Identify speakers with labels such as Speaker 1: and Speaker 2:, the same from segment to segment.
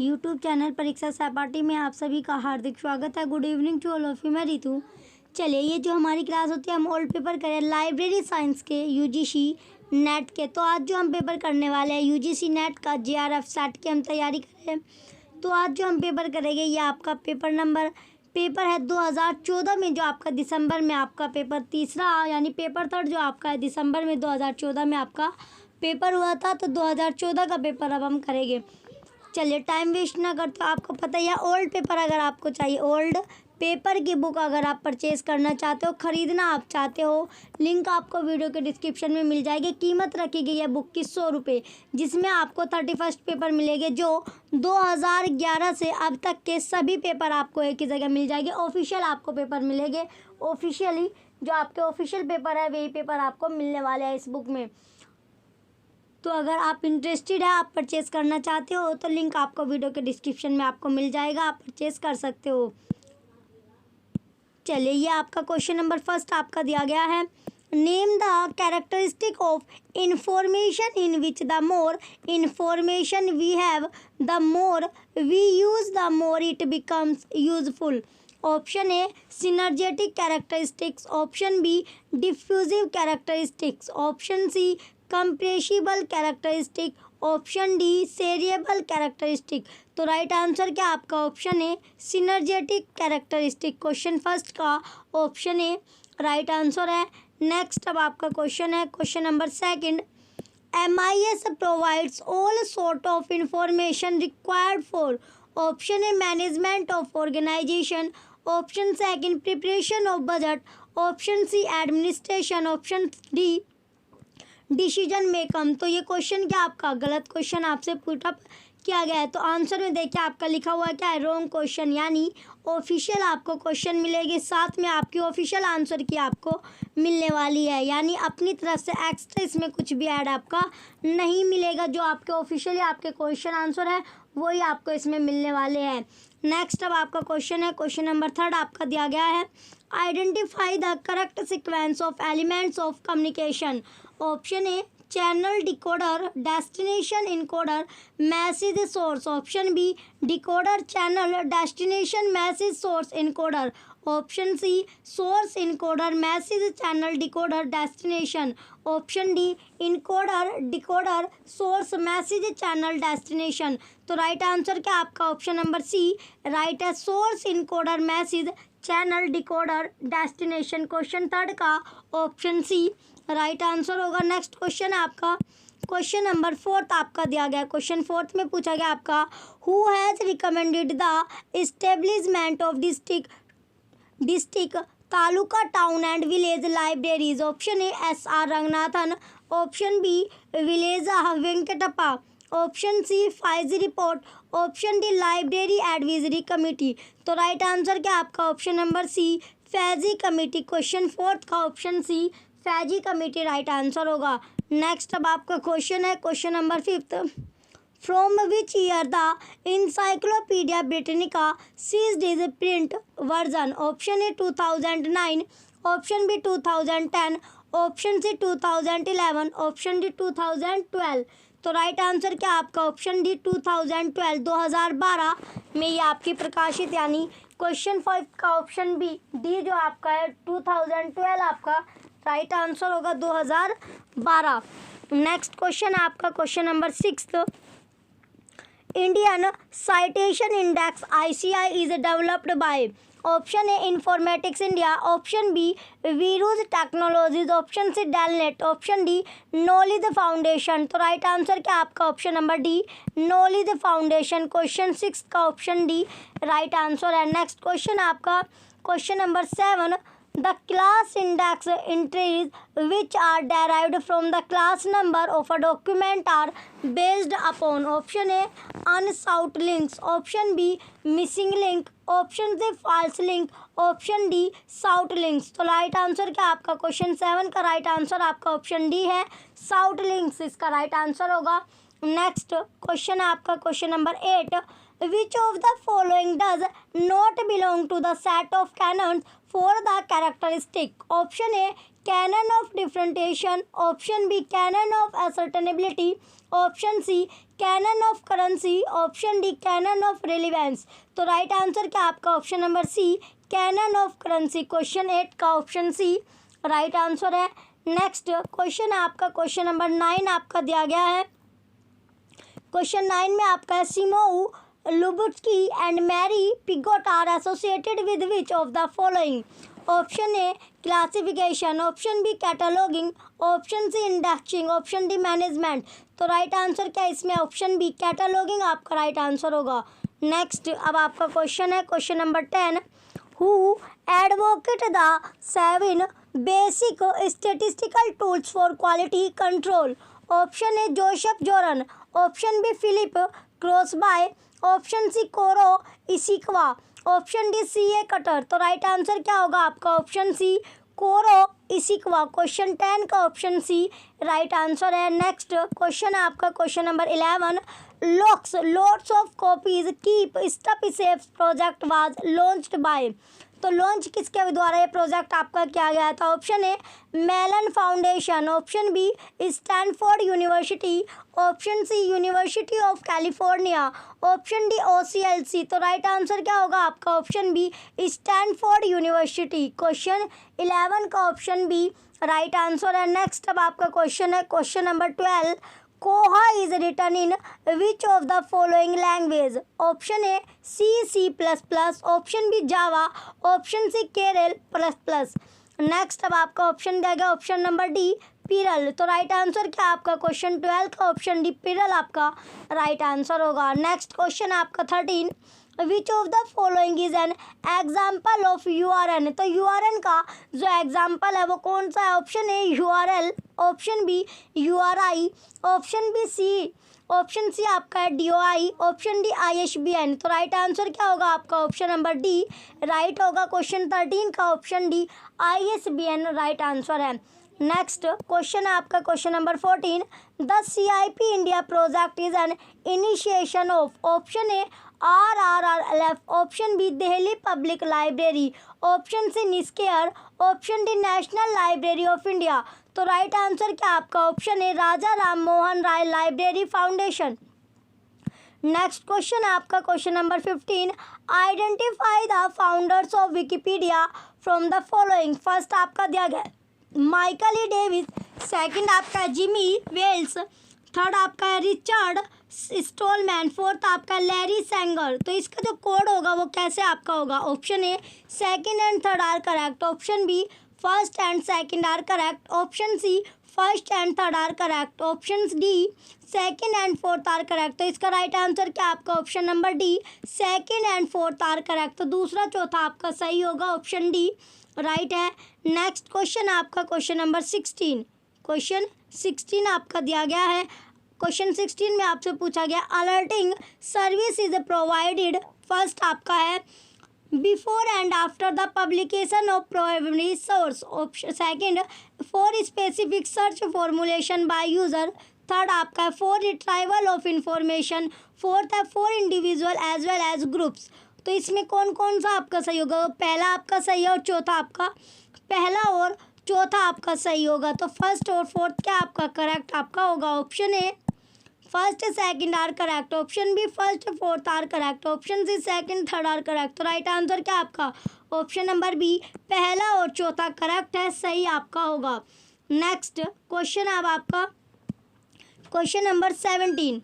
Speaker 1: YouTube channel परीक्षा सहपाठी में आप सभी का हार्दिक स्वागत है। Good evening to all of you. मैं रितु। चलिए, ये जो हमारी क्लास होती है हम ओल्ड पेपर करें लाइब्रेरी साइंस के यूजीसी नेट के। तो आज जो हम पेपर करने वाले हैं यूजीसी नेट का जेआरएफ सेट की हम तैयारी करें। तो आज जो हम पेपर करेंगे ये आपका पेपर है 2014 में, जो आपका दिसंबर में आपका पेपर तीसरा यानी पेपर थर्ड जो आपका है दिसंबर में 2014 में आपका पेपर हुआ था। तो 2014 का पेपर अब हम करेंगे। चलिए, टाइम वेस्ट ना करते, आपको पता ही है ओल्ड पेपर अगर आपको चाहिए, ओल्ड पेपर की बुक अगर आप परचेज़ करना चाहते हो, ख़रीदना आप चाहते हो, लिंक आपको वीडियो के डिस्क्रिप्शन में मिल जाएगी। कीमत रखी गई है बुक की 100 रुपये, जिसमें आपको 31 पेपर मिलेंगे जो 2011 से अब तक के सभी पेपर आपको एक ही जगह मिल जाएंगे। ऑफिशियल आपको पेपर मिलेंगे, ऑफिशियली जो आपके ऑफिशियल पेपर है वही पेपर आपको मिलने वाले हैं इस बुक में। तो अगर आप इंटरेस्टेड है, आप परचेज़ करना चाहते हो तो लिंक आपको वीडियो के डिस्क्रिप्शन में आपको मिल जाएगा, आप परचेज़ कर सकते हो। चलिए, ये आपका क्वेश्चन नंबर फर्स्ट आपका दिया गया है। Name the characteristic of information in which the more information we have the more we use the more it becomes useful. Option A synergetic characteristics, option B diffusive characteristics, option C compressible characteristic, option D shareable characteristic. तो right answer क्या आपका option है synergetic characteristic. Question first का option A right answer है। Next अब आपका question है question number second. MIS provides all sort of information required for, option A management of organisation, option second preparation of budget, option C administration, option D decision making. तो ये question क्या आपका गलत question आपसे put up किया गया है। तो आंसर में देखिए आपका लिखा हुआ क्या है रॉन्ग क्वेश्चन, यानी ऑफिशियल आपको क्वेश्चन मिलेगी, साथ में आपकी ऑफिशियल आंसर की आपको मिलने वाली है, यानी अपनी तरफ से एक्स्ट्रा इसमें कुछ भी ऐड आपका नहीं मिलेगा। जो आपके ऑफिशियली आपके क्वेश्चन आंसर है वही आपको इसमें मिलने वाले हैं। नेक्स्ट अब आपका क्वेश्चन है क्वेश्चन नंबर थर्ड आपका दिया गया है। Identify the correct sequence of elements of communication. Option A channel decoder destination encoder message source, option B decoder channel destination message source encoder, option C source encoder message channel decoder destination, option D encoder decoder source message channel destination. तो right answer क्या आपका option number C right है, source encoder message channel decoder destination. Question third का option C right answer होगा। Next question है आपका question number fourth आपका दिया गया। क्वेश्चन फोर्थ में पूछा गया आपका who has recommended the establishment of district taluka town and village libraries. Option A SR Ranganathan, option B village Venkatappa, option C Fyzee report, option D library advisory committee. तो राइट आंसर क्या आपका option number C Fyzee committee. Question fourth का option C Fyzee committee right answer होगा। Next अब आपका question है question number fifth. From which year the encyclopaedia Britannica ceased is print version. Option A 2009, option B 2010, option C 2011, option D 2012। तो right answer क्या आपका option D 2012 2012 में ये आपकी प्रकाशित, यानी क्वेश्चन 5 का ऑप्शन बी डी जो आपका है 2012 आपका राइट आंसर होगा 2012। नेक्स्ट क्वेश्चन है आपका question number 6। Indian citation index ICI is developed by, option A informatics India, option B वीरूज technologies, option C DELNET, option D knowledge foundation. तो राइट आंसर क्या आपका option number D knowledge foundation. Question 6 का option D right answer है। Next question आपका question number 7। The class index entries which are derived from the class number of a document are based upon, option A unsought links, option B missing link, option C false link, option D sought links. तो right answer क्या आपका question 7 का right answer आपका option D है, sought links इसका right answer होगा। Next question है आपका question number 8। Which of the following does not belong to the set of canons for the characteristic. Option A canon of differentiation, option B canon of ascertainability, option C canon of currency, option D canon of relevance. तो right answer क्या आपका option number C, canon of currency. Question 8 का option C right answer है। Next question है आपका question number 9 आपका दिया गया है। क्वेश्चन 9 में आपका है Seymour Lubetzky and Mary Piggott are associated with which of the following. Option A classification, option B cataloguing, option C indexing, option D management. तो राइट आंसर क्या है इसमें ऑप्शन बी कैटलॉगिंग आपका राइट आंसर होगा। Next अब आपका question है question number 10, who advocate the 7 basic statistical tools for quality control. Option A Joseph Juran, option B Philip Crosby, option C कोरो इसिकवा, ऑप्शन डी सी ए cutter. तो right answer क्या होगा आपका option C कोरो इसिकवा। Question 10 का option C right answer है। Next question है आपका question number 11, lots of copies keep stuff safe project was launched by. तो लॉन्च किसके द्वारा ये प्रोजेक्ट आपका किया गया था। Option A Mellon Foundation, option B Stanford University, option C University of California, option D OCLC। तो राइट आंसर क्या होगा आपका option B Stanford University. Question 11 का ऑप्शन बी राइट आंसर है। नेक्स्ट अब आपका क्वेश्चन है question number 12, Koha is written in which of the following language. Option A C++, option B Java, option C KRL++। Next अब आपका option दिया गया option number D Perl. तो right answer क्या आपका क्वेश्चन 12 का ऑप्शन डी पिरल आपका right answer होगा। नेक्स्ट क्वेश्चन आपका 13, which of the following is an example of URN। तो URN का जो एग्जाम्पल है वो कौन सा है। Option A URL, option B URI, option B C, option C आपका है DOI, ऑप्शन डी ISBN। तो राइट आंसर क्या होगा आपका ऑप्शन नंबर डी राइट होगा। क्वेश्चन 13 का option D ISBN right answer है। नेक्स्ट क्वेश्चन है आपका question number 14, the CIP India project is an initiation of. Option A RRRLF, option B Delhi Public Library, option C NISCAIR, option D national library of India. तो right answer क्या आपका option है Raja Ram Mohan Roy Library Foundation. Next question है आपका question number 15, identify the founders of Wikipedia from the following. First आपका दिया गया Michael E Davis, second आपका जिमी वेल्स, थर्ड आपका है रिचर्ड स्टोलमैन, फोर्थ आपका लैरी सेंगर। तो इसका जो कोड होगा वो कैसे आपका होगा। Option A second and third are correct, option B first and second are correct, option C first and third are correct, option D second and fourth are correct. तो इसका राइट आंसर क्या आपका option number D second and fourth are correct. तो दूसरा चौथा आपका सही होगा, ऑप्शन डी राइट है। नेक्स्ट क्वेश्चन आपका क्वेश्चन नंबर 16, क्वेश्चन 16 आपका दिया गया है। क्वेश्चन 16 में आपसे पूछा गया alerting service is provided. First आपका है before and after the publication of primary source, second for specific search formulation by user, third आपका है for retrieval of information, fourth है for individual as well as groups. तो इसमें कौन कौन सा आपका सही होगा। पहला आपका सही है और चौथा आपका, पहला और चौथा आपका सही होगा। तो फर्स्ट और फोर्थ क्या आपका करेक्ट आपका होगा। Option A first second are correct, option B first fourth are correct, option C second third are correct. तो राइट आंसर क्या आपका ऑप्शन नंबर बी पहला और चौथा करेक्ट है, सही आपका होगा। नेक्स्ट क्वेश्चन अब आपका क्वेश्चन नंबर 17,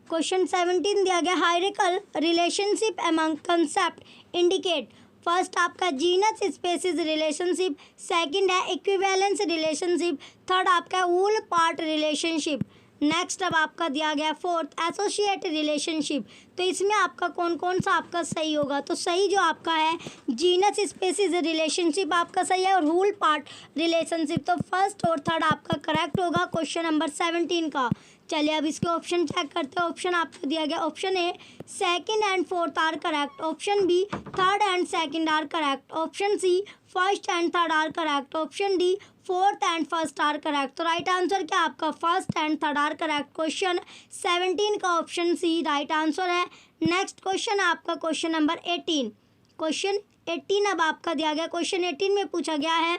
Speaker 1: क्वेश्चन 17 दिया गया hierarchical relationship among concept indicate. First आपका जीनस स्पेसिस रिलेशनशिप, सेकंड है इक्विवेलेंस रिलेशनशिप, थर्ड आपका वूल पार्ट रिलेशनशिप। नेक्स्ट अब आपका दिया गया फोर्थ एसोसिएट रिलेशनशिप। तो इसमें आपका कौन कौन सा आपका सही होगा। तो सही जो आपका है जीनस स्पेसिस रिलेशनशिप आपका सही है और वूल पार्ट रिलेशनशिप। तो फर्स्ट और थर्ड आपका करेक्ट होगा क्वेश्चन नंबर 17 का। चलिए अब इसके ऑप्शन चेक करते हैं। ऑप्शन आपको दिया गया option A second and fourth are correct, option B third and second are correct, option C first and third are correct, option D fourth and first are correct. तो right answer क्या आपका first and third are correct. Question 17 का option C right answer है। Next question आपका question number 18, question 18 अब आपका दिया गया क्वेश्चन 18 में पूछा गया है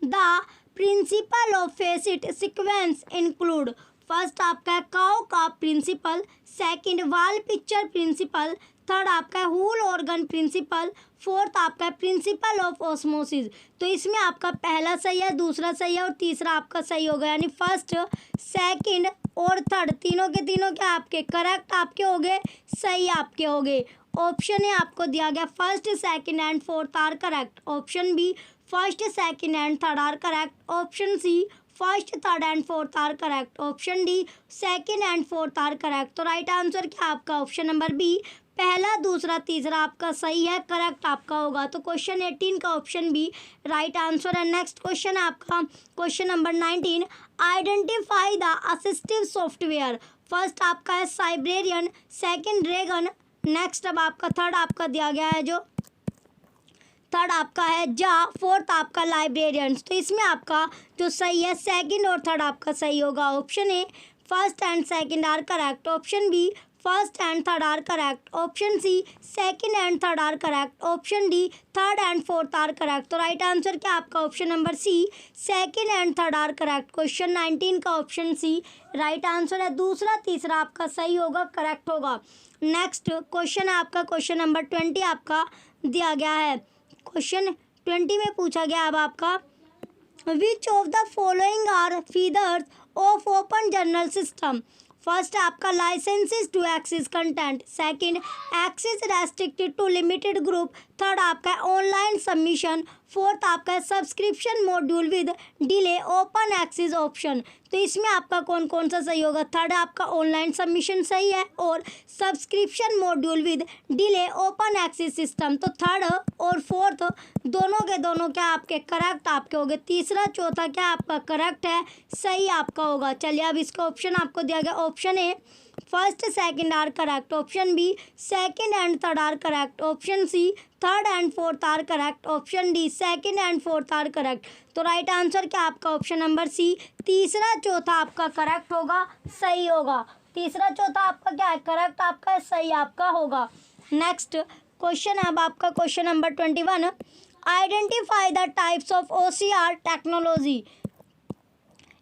Speaker 1: the principle of face it sequence include. First आपका है काउ का प्रिंसिपल, सेकंड वाल पिक्चर प्रिंसिपल, थर्ड आपका है होल ऑर्गन प्रिंसिपल, फोर्थ आपका है प्रिंसिपल ऑफ ऑस्मोसिस। तो इसमें आपका पहला सही है, दूसरा सही है और तीसरा आपका सही होगा, यानी फर्स्ट, सेकंड और थर्ड तीनों के तीनों क्या आपके करेक्ट आपके हो गए, सही आपके हो गए। ऑप्शन ए आपको दिया गया first, second and fourth are correct. Option B first, second and third are correct. Option C first, third and fourth are correct. Option D second and fourth are correct. तो right answer क्या आपका option number B, पहला, दूसरा, तीसरा आपका सही है, correct आपका होगा। तो क्वेश्चन 18 का ऑप्शन बी राइट आंसर है। नेक्स्ट क्वेश्चन है आपका question number 19, identify the assistive software. First आपका है साइब्रेरियन, सेकंड ड्रैगन, नेक्स्ट अब आपका थर्ड आपका दिया गया है जो थर्ड आपका है जा, फोर्थ आपका लाइब्रेरियंस। तो इसमें आपका जो सही है सेकंड और थर्ड आपका सही होगा। Option A first and second are correct. Option B first and third are correct. Option C second and third are correct. Option D third and fourth are correct. तो राइट आंसर क्या आपका option number C, second and third are correct. Question 19 का option C right answer है। दूसरा, तीसरा आपका सही होगा, करेक्ट होगा। नेक्स्ट क्वेश्चन है आपका क्वेश्चन नंबर 20 आपका दिया गया है। क्वेश्चन 20 में पूछा गया अब आपका which of the following are features of open journal system. First आपका licences to access content, second access restricted to limited group, third आपका ऑनलाइन सबमिशन, फोर्थ आपका subscription module with delay open access option. तो इसमें आपका कौन कौन सा सही होगा, थर्ड आपका ऑनलाइन सबमिशन सही है और subscription module with delay open access system. तो थर्ड और फोर्थ दोनों के दोनों क्या आपके करेक्ट आपके होंगे, तीसरा चौथा क्या आपका करेक्ट है, सही आपका होगा। चलिए अब इसका ऑप्शन आपको दिया गया, option A first second are correct, option B second and third are correct, option C third and fourth are correct, option D second and fourth are correct. तो राइट आंसर क्या आपका ऑप्शन नंबर सी, तीसरा चौथा आपका correct होगा, सही होगा। तीसरा चौथा आपका क्या है, करेक्ट आपका है, सही आपका होगा। नेक्स्ट क्वेश्चन है अब आपका question number 21, identify the types of OCR technology.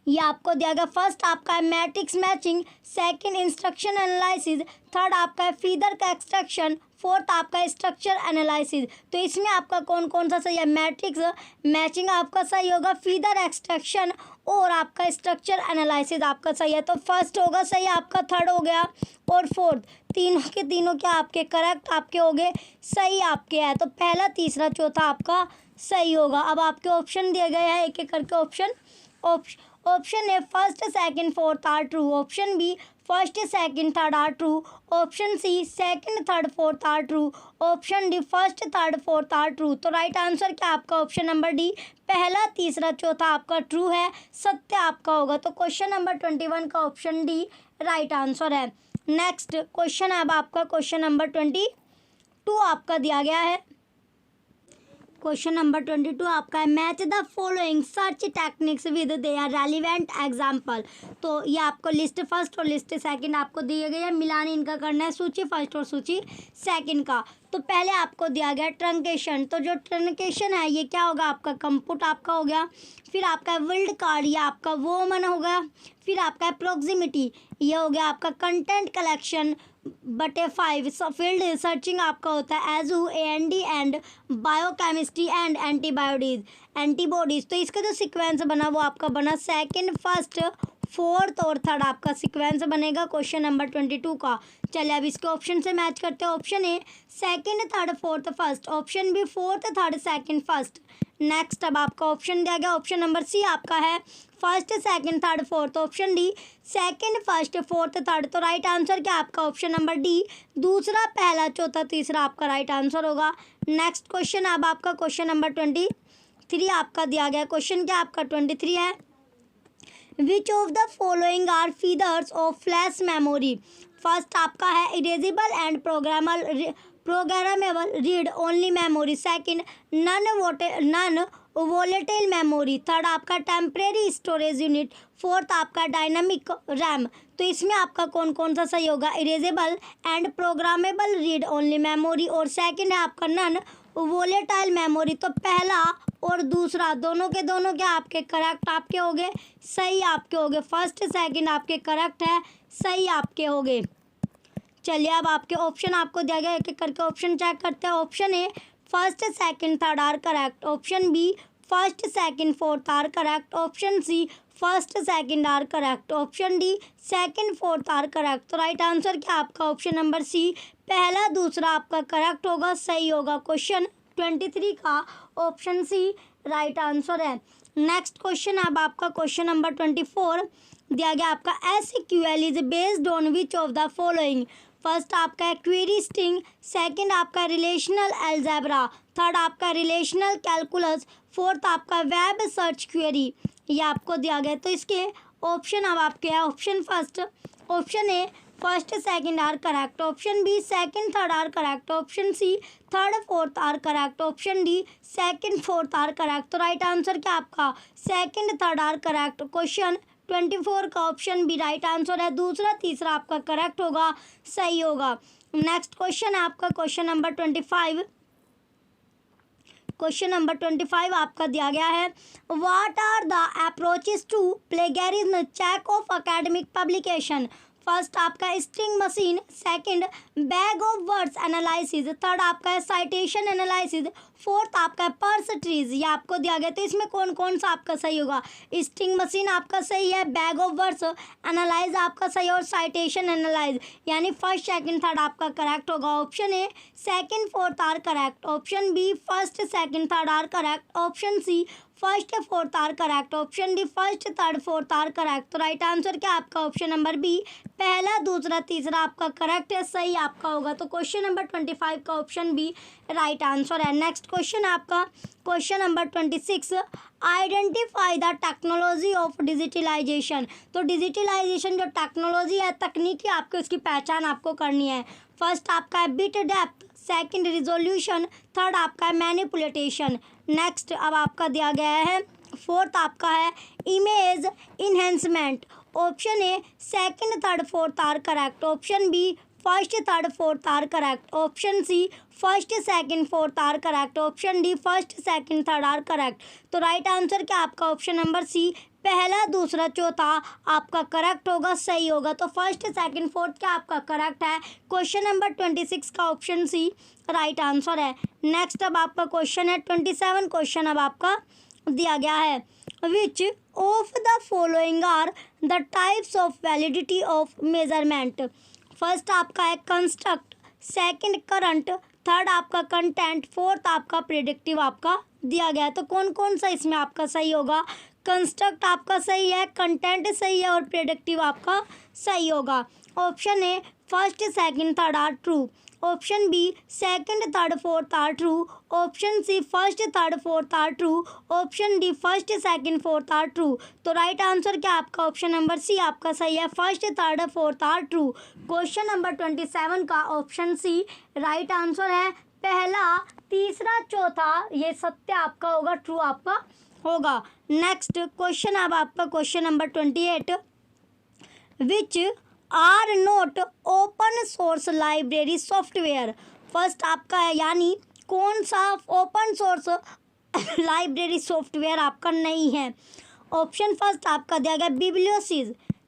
Speaker 1: ये आपको दिया गया, फर्स्ट आपका है matrix matching, second instruction analysis, third आपका है फीडर का एक्सट्रैक्शन, फोर्थ आपका है स्ट्रक्चर एनालिसिस। तो इसमें आपका कौन कौन सा सही है, मैट्रिक्स मैचिंग आपका सही होगा, फीडर एक्सट्रैक्शन और आपका स्ट्रक्चर एनालिसिस आपका सही है। तो फर्स्ट होगा सही आपका, थर्ड हो गया और फोर्थ, तीनों के तीनों क्या आपके करेक्ट आपके हो गए, सही आपके है। तो पहला, तीसरा, चौथा आपका सही होगा। अब आपके ऑप्शन दिए गए हैं एक एक करके option. Option A first second fourth are true, option B first second third are true, option C second third fourth are true, option D first third fourth are true. तो राइट आंसर क्या आपका option number D, पहला, तीसरा, चौथा आपका true है, सत्य आपका होगा। तो क्वेश्चन नंबर 21 का ऑप्शन डी राइट आंसर है। नेक्स्ट क्वेश्चन है अब आपका क्वेश्चन नंबर 22 आपका दिया गया है। क्वेश्चन नंबर 22 आपका है match the following search techniques with their relevant example. तो ये आपको लिस्ट फर्स्ट और लिस्ट सेकंड आपको दिए गए हैं, मिलान इनका करना है, सूची फर्स्ट और सूची सेकंड का। तो पहले आपको दिया गया ट्रंकेशन, तो जो ट्रंकेशन है ये क्या होगा आपका कंप्यूट आपका हो गया, फिर आपका विल्ड कार्ड ये आपका वोमन हो गया, फिर आपका प्रॉक्सिमिटी ये हो गया आपका कंटेंट कलेक्शन बटे 5 फील्ड सर्चिंग आपका होता है edu AND and biochemistry and antibodies. तो इसका जो सीक्वेंस बना वो आपका बना सेकंड, फर्स्ट, फोर्थ और थर्ड आपका सीक्वेंस बनेगा क्वेश्चन नंबर 22 का। चलिए अब इसके ऑप्शन से मैच करते हैं। Option A second third fourth first, option B fourth third second first. Next अब आपका ऑप्शन दिया गया, ऑप्शन नंबर सी आपका है first second third fourth, option D second first fourth third. तो राइट आंसर क्या आपका ऑप्शन नंबर डी, दूसरा, पहला, चौथा, तीसरा आपका राइट आंसर होगा। नेक्स्ट क्वेश्चन अब आपका क्वेश्चन नंबर 23 आपका दिया गया। क्वेश्चन क्या आपका 23 है, which of the following are features of flash memory. First आपका है erasable and programmable read only memory, second non volatile memory, third आपका टेम्परेरी स्टोरेज यूनिट, फोर्थ आपका डायनामिक रैम। तो इसमें आपका कौन कौन सा सही होगा, erasable and programmable read only memory और सेकंड है आपका नन वोलेटाइल मेमोरी। तो पहला और दूसरा दोनों के दोनों क्या आपके करेक्ट आपके हो गए, सही आपके हो गए। फर्स्ट सेकंड आपके करेक्ट है, सही आपके हो गए। चलिए अब आपके ऑप्शन आपको दिया गया, एक एक करके ऑप्शन चेक करते हैं। Option A first second third are correct. Option B first second fourth are correct. Option C first second are correct. Option D second fourth are correct. तो राइट आंसर क्या आपका ऑप्शन नंबर सी, पहला दूसरा आपका correct होगा, सही होगा। Question 23 का ऑप्शन सी राइट आंसर है। नेक्स्ट क्वेश्चन अब आपका क्वेश्चन नंबर 24 दिया गया आपका SQL is based on which of the following. First आपका है क्वेरी स्ट्रिंग, सेकंड आपका रिलेशनल अलजेब्रा, थर्ड आपका रिलेशनल कैलकुलस, फोर्थ आपका वेब सर्च क्वेरी। ये आपको दिया गया। तो इसके ऑप्शन अब आपके हैं। Option first, option A first second are correct. Option B second third are correct. Option C third fourth are correct. Option D second fourth are correct. तो राइट आंसर क्या आपका second third are correct. Question 24 का option B right answer है। दूसरा तीसरा आपका correct होगा, सही होगा। नेक्स्ट क्वेश्चन है आपका क्वेश्चन नंबर 25। क्वेश्चन नंबर 25 आपका दिया गया है what are the approaches to plagiarism check of academic publication. First आपका string machine, second bag of words analysis, third आपका है साइटेशन एनालिसिस, फोर्थ आपका है पर्स ट्रीज। ये आपको दिया गया। तो इसमें कौन कौन सा आपका सही होगा। स्ट्रिंग मशीन आपका सही है, बैग ऑफ वर्ड्स एनालाइज आपका सही है और साइटेशन एनालाइज यानी फर्स्ट सेकंड थर्ड आपका करेक्ट होगा। Option A second fourth are correct. Option B first second third are correct. Option C first fourth are correct. Option D first third fourth are correct. तो right answer क्या आपका option number B, पहला दूसरा तीसरा आपका correct है, सही आपका होगा। तो क्वेश्चन नंबर 25 का ऑप्शन बी राइट आंसर है। नेक्स्ट क्वेश्चन आपका question number 26 identify the technology of digitalization. तो डिजिटलाइजेशन जो टेक्नोलॉजी है, तकनीकी आपको इसकी पहचान आपको करनी है। फर्स्ट आपका है bit depth, second resolution, third आपका है मैनिपुलेटेशन। नेक्स्ट अब आपका दिया गया है फोर्थ आपका है image enhancement. Option A second third fourth are correct. Option B first third fourth are correct. Option C first second fourth are correct. Option D first second third are correct. तो right answer क्या आपका option number सी, पहला दूसरा चौथा आपका correct होगा, सही होगा। तो फर्स्ट सेकंड फोर्थ क्या आपका करेक्ट है। क्वेश्चन नंबर 26 का ऑप्शन सी राइट आंसर है। नेक्स्ट अब आपका क्वेश्चन है 27 क्वेश्चन अब आपका दिया गया है which of the following are the types of validity of measurement. First आपका है कंस्ट्रक्ट, सेकंड करंट, थर्ड आपका कंटेंट, फोर्थ आपका प्रेडिक्टिव आपका दिया गया है। तो कौन कौन सा इसमें आपका सही होगा। कंस्ट्रक्ट आपका सही है, कंटेंट सही है और प्रेडिक्टिव आपका सही होगा। Option A first second third are true. Option B second third fourth are true. Option C first third fourth are true. Option D first second fourth are true. तो राइट आंसर क्या आपका option number C आपका सही है, first third fourth are true. Question number 27 का option C right answer है। पहला तीसरा चौथा ये सत्य आपका होगा, ट्रू आपका होगा। नेक्स्ट क्वेश्चन अब आपका question number 28 which are not open source library software. First आपका है यानी कौन सा ओपन सोर्स लाइब्रेरी सॉफ्टवेयर आपका नहीं है। ऑप्शन फर्स्ट आपका दिया गया बिब्लियोसिस।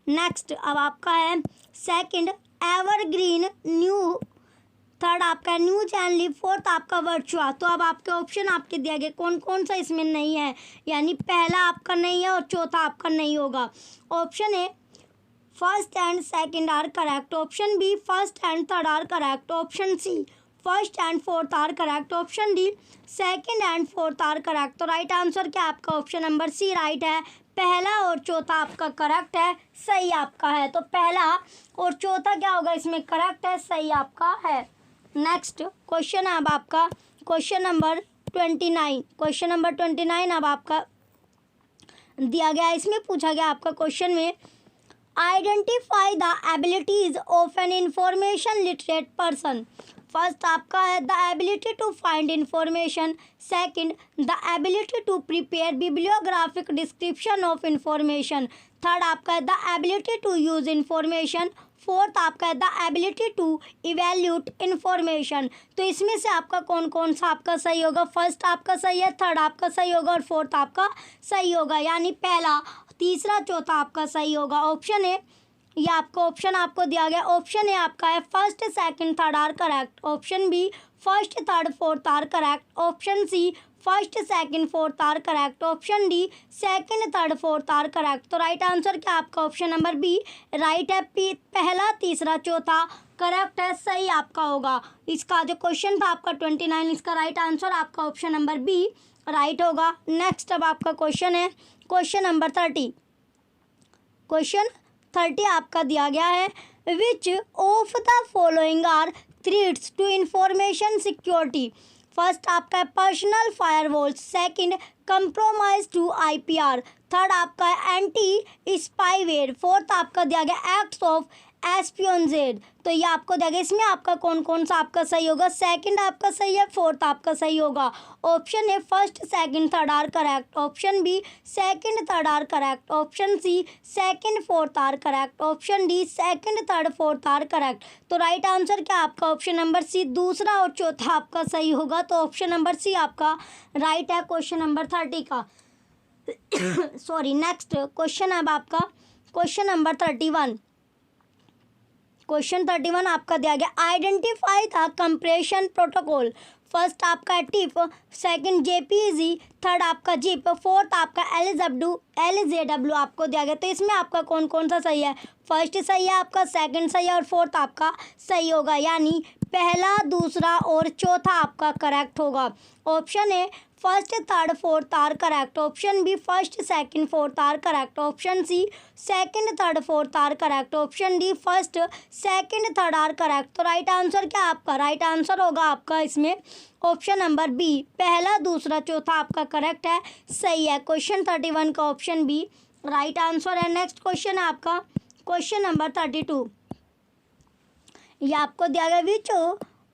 Speaker 1: नेक्स्ट अब आपका है सेकंड एवरग्रीन न्यू, थर्ड आपका न्यू चैनली, फोर्थ आपका वर्चुआ। तो अब आपके ऑप्शन आपके दिया गए कौन कौन सा इसमें नहीं है, यानी पहला आपका नहीं है और चौथा आपका नहीं होगा। Option A first and second are correct. Option B first and third are correct. Option C first and fourth are correct. Option D second and fourth are correct. तो राइट आंसर क्या आपका ऑप्शन नंबर सी राइट है, पहला और चौथा आपका correct है, सही आपका है। तो पहला और चौथा क्या होगा इसमें करेक्ट है, सही आपका है। नेक्स्ट क्वेश्चन अब आपका क्वेश्चन नंबर 29। क्वेश्चन नंबर 29 अब आपका दिया गया, इसमें पूछा गया आपका क्वेश्चन में identify the abilities of an information literate person. First आपका है the ability to find information, second the ability to prepare bibliographic description of information, third आपका है the ability to use information, fourth आपका है the ability to evaluate information. तो इसमें से आपका कौन कौन सा आपका सही होगा? फर्स्ट आपका सही है, थर्ड आपका सही होगा और फोर्थ आपका सही होगा, यानी पहला, तीसरा, चौथा आपका सही होगा। ऑप्शन है, ये आपको ऑप्शन आपको दिया गया, ऑप्शन ए आपका है first second third are correct, option B first third fourth are correct, option C first second fourth are correct, option D second third fourth are correct. तो राइट आंसर क्या आपका option number B right है। पहला, तीसरा, चौथा correct है, सही आपका होगा। इसका जो क्वेश्चन था आपका 29, इसका राइट आंसर आपका ऑप्शन नंबर बी राइट होगा। नेक्स्ट अब आपका क्वेश्चन है क्वेश्चन नंबर 30। क्वेश्चन 30 आपका दिया गया है, which of the following are threats to information security? First आपका है personal firewall, second compromise to IPR, third आपका है एंटी स्पाईवेयर, फोर्थ आपका दिया गया एक्ट्स ऑफ एस्पियोनेज। तो ये आपको दिया गया, इसमें आपका कौन कौन सा आपका सही होगा? सेकंड आपका सही है, फोर्थ आपका सही होगा। Option A first second third are correct, option B second third are correct, option C second fourth are correct, option D second third fourth are correct. तो राइट आंसर क्या आपका ऑप्शन नंबर सी, दूसरा और चौथा आपका सही होगा। तो ऑप्शन नंबर सी आपका राइट है क्वेश्चन नंबर 30 का। सॉरी, नेक्स्ट क्वेश्चन अब आपका क्वेश्चन नंबर 31। क्वेश्चन 31 आपका दिया गया, identify the compression protocol. First आपका टिप, सेकंड जेपीजी, थर्ड आपका जिप, फोर्थ आपका एलजेडब्ल्यू आपको दिया गया। तो इसमें आपका कौन कौन सा सही है? फर्स्ट सही है आपका, सेकंड सही है और फोर्थ आपका सही होगा, यानी पहला, दूसरा और चौथा आपका करेक्ट होगा। Option A first third fourth are correct, option B first second fourth are correct, option C second third fourth are correct, option D first second third are correct. तो राइट आंसर क्या आपका? Right answer होगा आपका इसमें option number B, पहला, दूसरा, चौथा आपका करेक्ट है, सही है। क्वेश्चन 31 का ऑप्शन बी राइट आंसर है। नेक्स्ट क्वेश्चन है आपका क्वेश्चन नंबर 32। ये आपको दिया गया, which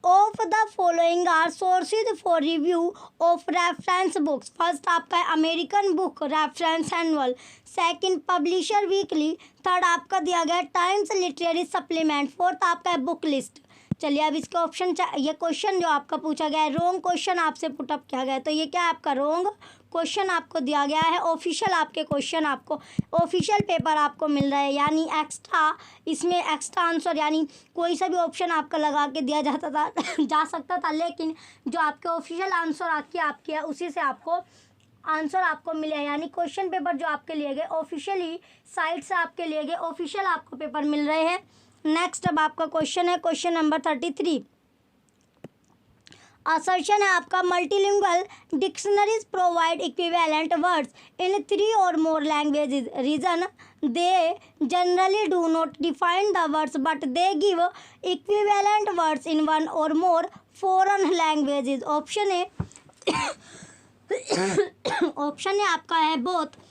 Speaker 1: of the following are sources for review of reference books? First आपका है American book reference annual, second publisher weekly, third आपका दिया गया टाइम्स लिटरेरी सप्लीमेंट, फोर्थ आपका है बुक लिस्ट। चलिए अब इसके ऑप्शन, ये क्वेश्चन जो आपका पूछा गया है रॉन्ग क्वेश्चन आपसे पुटअप किया गया है, तो ये क्या आपका रॉन्ग क्वेश्चन आपको दिया गया है। ऑफिशियल आपके क्वेश्चन आपको ऑफिशियल पेपर आपको मिल रहा है, यानी एक्स्ट्रा, इसमें एक्स्ट्रा आंसर, यानी कोई सा भी ऑप्शन आपका लगा के दिया जाता था जा सकता था, लेकिन जो आपके ऑफिशियल आंसर आपके है उसी से आपको आंसर आपको मिले, यानी क्वेश्चन पेपर जो आपके लिए गए ऑफिशियली साइट से आपके लिए गए ऑफिशियल आपको पेपर मिल रहे हैं। नेक्स्ट अब आपका क्वेश्चन है क्वेश्चन नंबर 33। असर्शन है आपका, multilingual dictionaries provide equivalent words in 3 or more languages. Reason, they generally do not define the words but they give equivalent words in 1 or more foreign languages. Option है option है आपका है both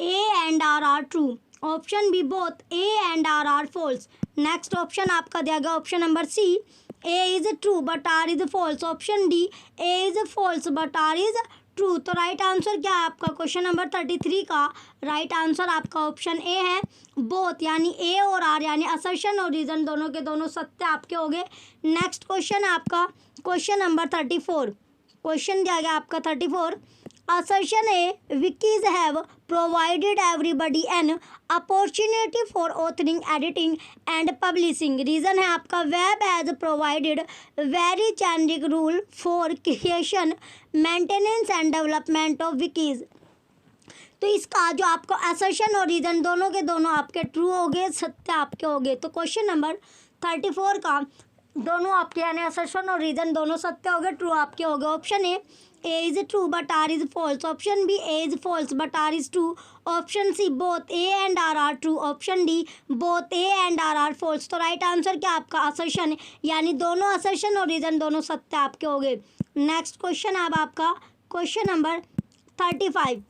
Speaker 1: A and R are true, option B both A and R are false. Next option आपका दिया गया option number C, A is true but R is false, option D A is false but R is true. तो right answer क्या है आपका question number 33 का? Right answer आपका option A है बोथ, यानी ए और आर, यानी असर्शन और रीजन दोनों के दोनों सत्य आपके हो गए। नेक्स्ट क्वेश्चन है आपका क्वेश्चन नंबर 34। क्वेश्चन दिया गया आपका 34, assertion A, wikis have provided everybody an opportunity for authoring, editing and publishing. Reason है आपका web has provided very generic rule for creation, maintenance and development of wikis. तो इसका जो आपको assertion और reason दोनों के दोनों आपके ट्रू हो गए, सत्य आपके हो गए। तो क्वेश्चन नंबर 34 का दोनों आपके यानी assertion और reason दोनों सत्य हो गए, ट्रू आपके हो गए। Option A is true but R is false, option B A is false but R is true, option C both A and R are true, option D both A and R are false. तो right answer क्या आपका assertion है, यानी दोनों assertion और reason दोनों सत्य आपके हो गए। नेक्स्ट क्वेश्चन अब आपका क्वेश्चन नंबर 35।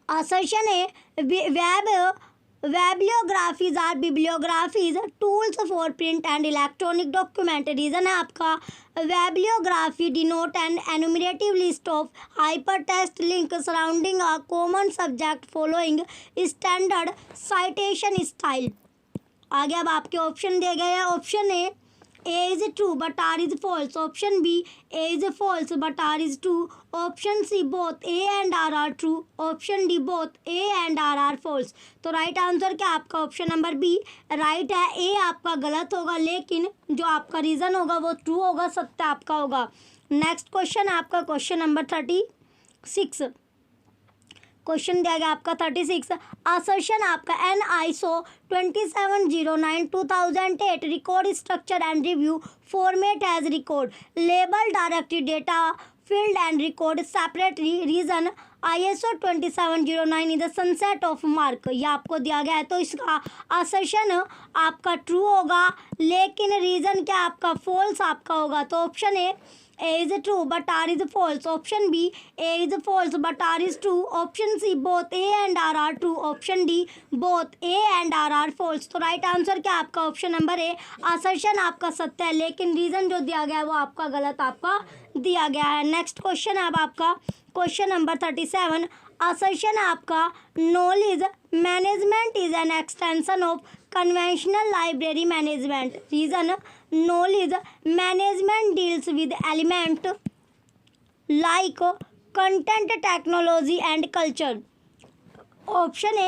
Speaker 1: असर्शन है web Bibliographies are bibliographies, tools for print and electronic document. Reason है आपका bibliography denote an enumerative list of hypertext links surrounding a common subject following standard citation style. आगे अब आपके option दिए गए हैं. Option A is true but R is false. Option B A is false but R is true. Option C both A and R true. Option D both A and R false. तो right answer क्या आपका option number B right है. ए आपका गलत होगा, लेकिन जो आपका रीज़न होगा वो ट्रू होगा, सत्य आपका होगा. नेक्स्ट क्वेश्चन आपका क्वेश्चन नंबर 36. क्वेश्चन दिया गया आपका 36. असर्शन आपका an ISO 2709/2008 record structure and review format as record label directed data field and record separately. Reason ISO 2709 is the sunset of MARC. ये आपको दिया गया है, तो इसका असर्शन आपका ट्रू होगा, लेकिन रीजन क्या आपका फॉल्स आपका होगा. तो option A is true but R is false. Option B A is false but R is true. Option C both A and R are true. Option D both A and R are false. तो right answer क्या आपका option number ए assertion आपका सत्य है, लेकिन reason जो दिया गया है वो आपका गलत आपका दिया गया है. नेक्स्ट क्वेश्चन अब आपका क्वेश्चन नंबर 37. असर्शन आपका knowledge management is an extension of conventional library management. Reason knowledge management deals with element like content technology and culture. Option A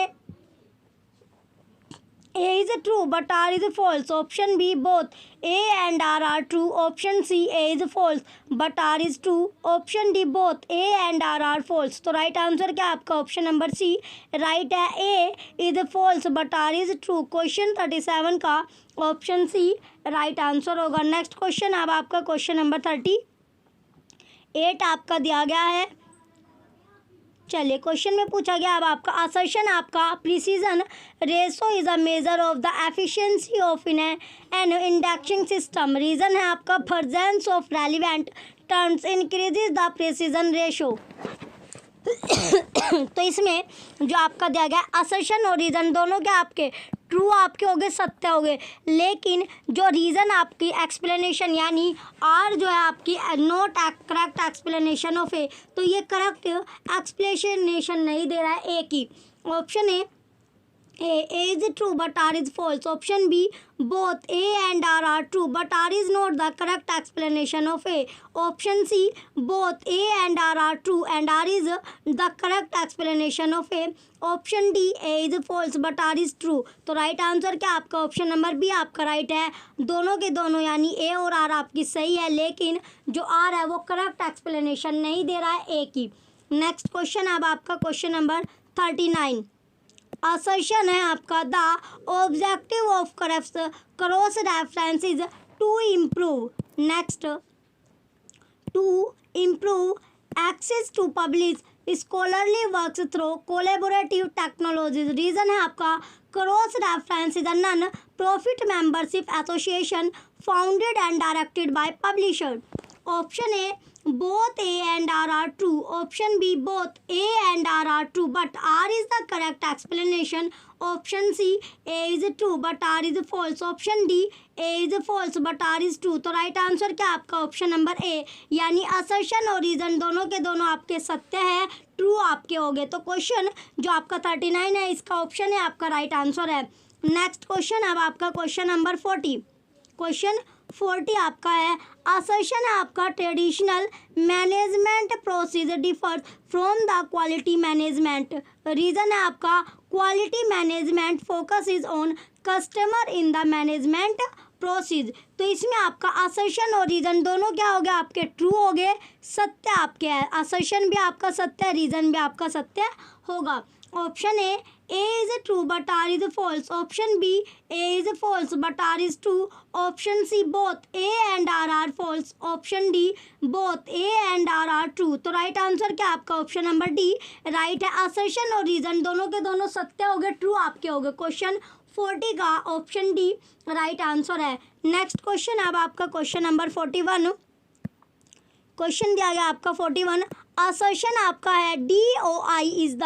Speaker 1: is true but R is false. Option B both A and R are true. Option C A is false but R is true. Option D both A and R are false. तो right answer क्या आपका option number C right है. A is false but R is true. Question 37 का option C right answer होगा. Next question अब आपका question number 38 आपका दिया गया है. चलिए क्वेश्चन में पूछा गया अब आपका असर्शन आपका precision ratio is a measure of the efficiency of an indexing system. Reason है आपका presence of relevant terms increases the precision ratio. तो इसमें जो आपका दिया गया असर्शन और रीजन दोनों के आपके ट्रू आपके हो गए, सत्य हो गए, लेकिन जो रीज़न आपकी एक्सप्लेनेशन यानी आर जो है आपकी नॉट करेक्ट एक्सप्लेनेशन ऑफ ए, तो ये करेक्ट एक्सप्लेनेशन नहीं दे रहा है ए की. Option A is true but R is false. Option B both A and R are true but R is not the correct explanation of A. Option C both A and R are true and R is the correct explanation of A. Option D A is false but R is true. तो right answer क्या आपका option number B आपका right है. दोनों के दोनों यानी ए और आर आपकी सही है, लेकिन जो आर है वो करेक्ट एक्सप्लेनेशन नहीं दे रहा है ए की. नेक्स्ट क्वेश्चन अब आपका क्वेश्चन नंबर 39. असर्शन है आपका the objective of cross reference is to improve. Next to improve access to publish scholarly works through collaborative technologies. Reason है आपका cross reference is a non profit membership association founded and directed by publisher. Option A both A and R are true. Option B both A and R are true but R is the correct explanation. Option C A is true but R is false. Option D A is false but R is true. तो right answer क्या आपका option number ए यानी assertion और reason दोनों के दोनों आपके सत्य है, ट्रू आपके हो गए. तो क्वेश्चन जो आपका 39 है इसका ऑप्शन है आपका राइट आंसर है. नेक्स्ट क्वेश्चन अब आपका क्वेश्चन नंबर 40. क्वेश्चन 40 आपका है असर्शन आपका traditional management procedure differ from the quality management. Reason है आपका quality management focus is on customer in the management process. तो इसमें आपका असर्शन और रीजन दोनों क्या हो गया आपके ट्रू हो गए, सत्य आपके है. असर्शन भी आपका सत्य है, रीजन भी आपका सत्य होगा. Option A is true but R is false. Option B A is false but R is true. Option C both A and R are false. Option D both A and R are true. तो right answer क्या आपका option number D right है. Assertion और reason दोनों के दोनों सत्य हो गए, ट्रू आपके हो गए. क्वेश्चन 40 का ऑप्शन डी राइट आंसर है. नेक्स्ट क्वेश्चन अब आपका क्वेश्चन नंबर 41. क्वेश्चन दिया गया आपका 41. असर्शन आपका है DOI is the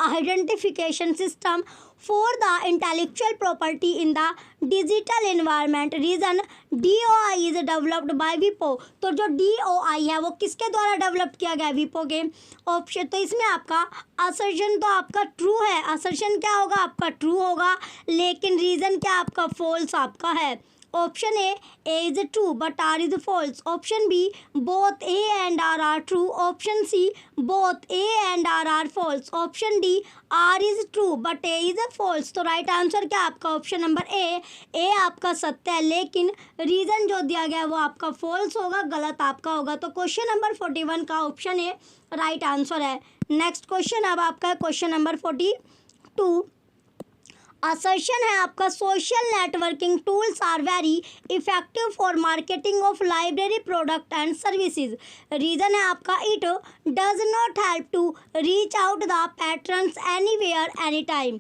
Speaker 1: identification system for the intellectual property in the digital environment. Reason DOI is developed by विपो। तो जो DOI है वो किसके द्वारा डेवलप किया गया? विपो के। ऑप्शन तो इसमें आपका असर्शन तो आपका ट्रू है, असर्शन क्या होगा आपका ट्रू होगा, लेकिन रीजन क्या आपका फॉल्स आपका है। Option A is true but R is false. Option B both A and R are true. Option C both A and R are false. Option D R is true but A is false. तो right answer क्या आपका option number ए आपका सत्य है, लेकिन reason जो दिया गया है वो आपका फॉल्स होगा, गलत आपका होगा। तो क्वेश्चन नंबर 41 का ऑप्शन ए राइट आंसर है। नेक्स्ट क्वेश्चन अब आपका है क्वेश्चन नंबर 42। असर्शन है आपका social networking tools are very effective for marketing of library product and services. Reason है आपका it does not help to reach out the patrons anywhere any time.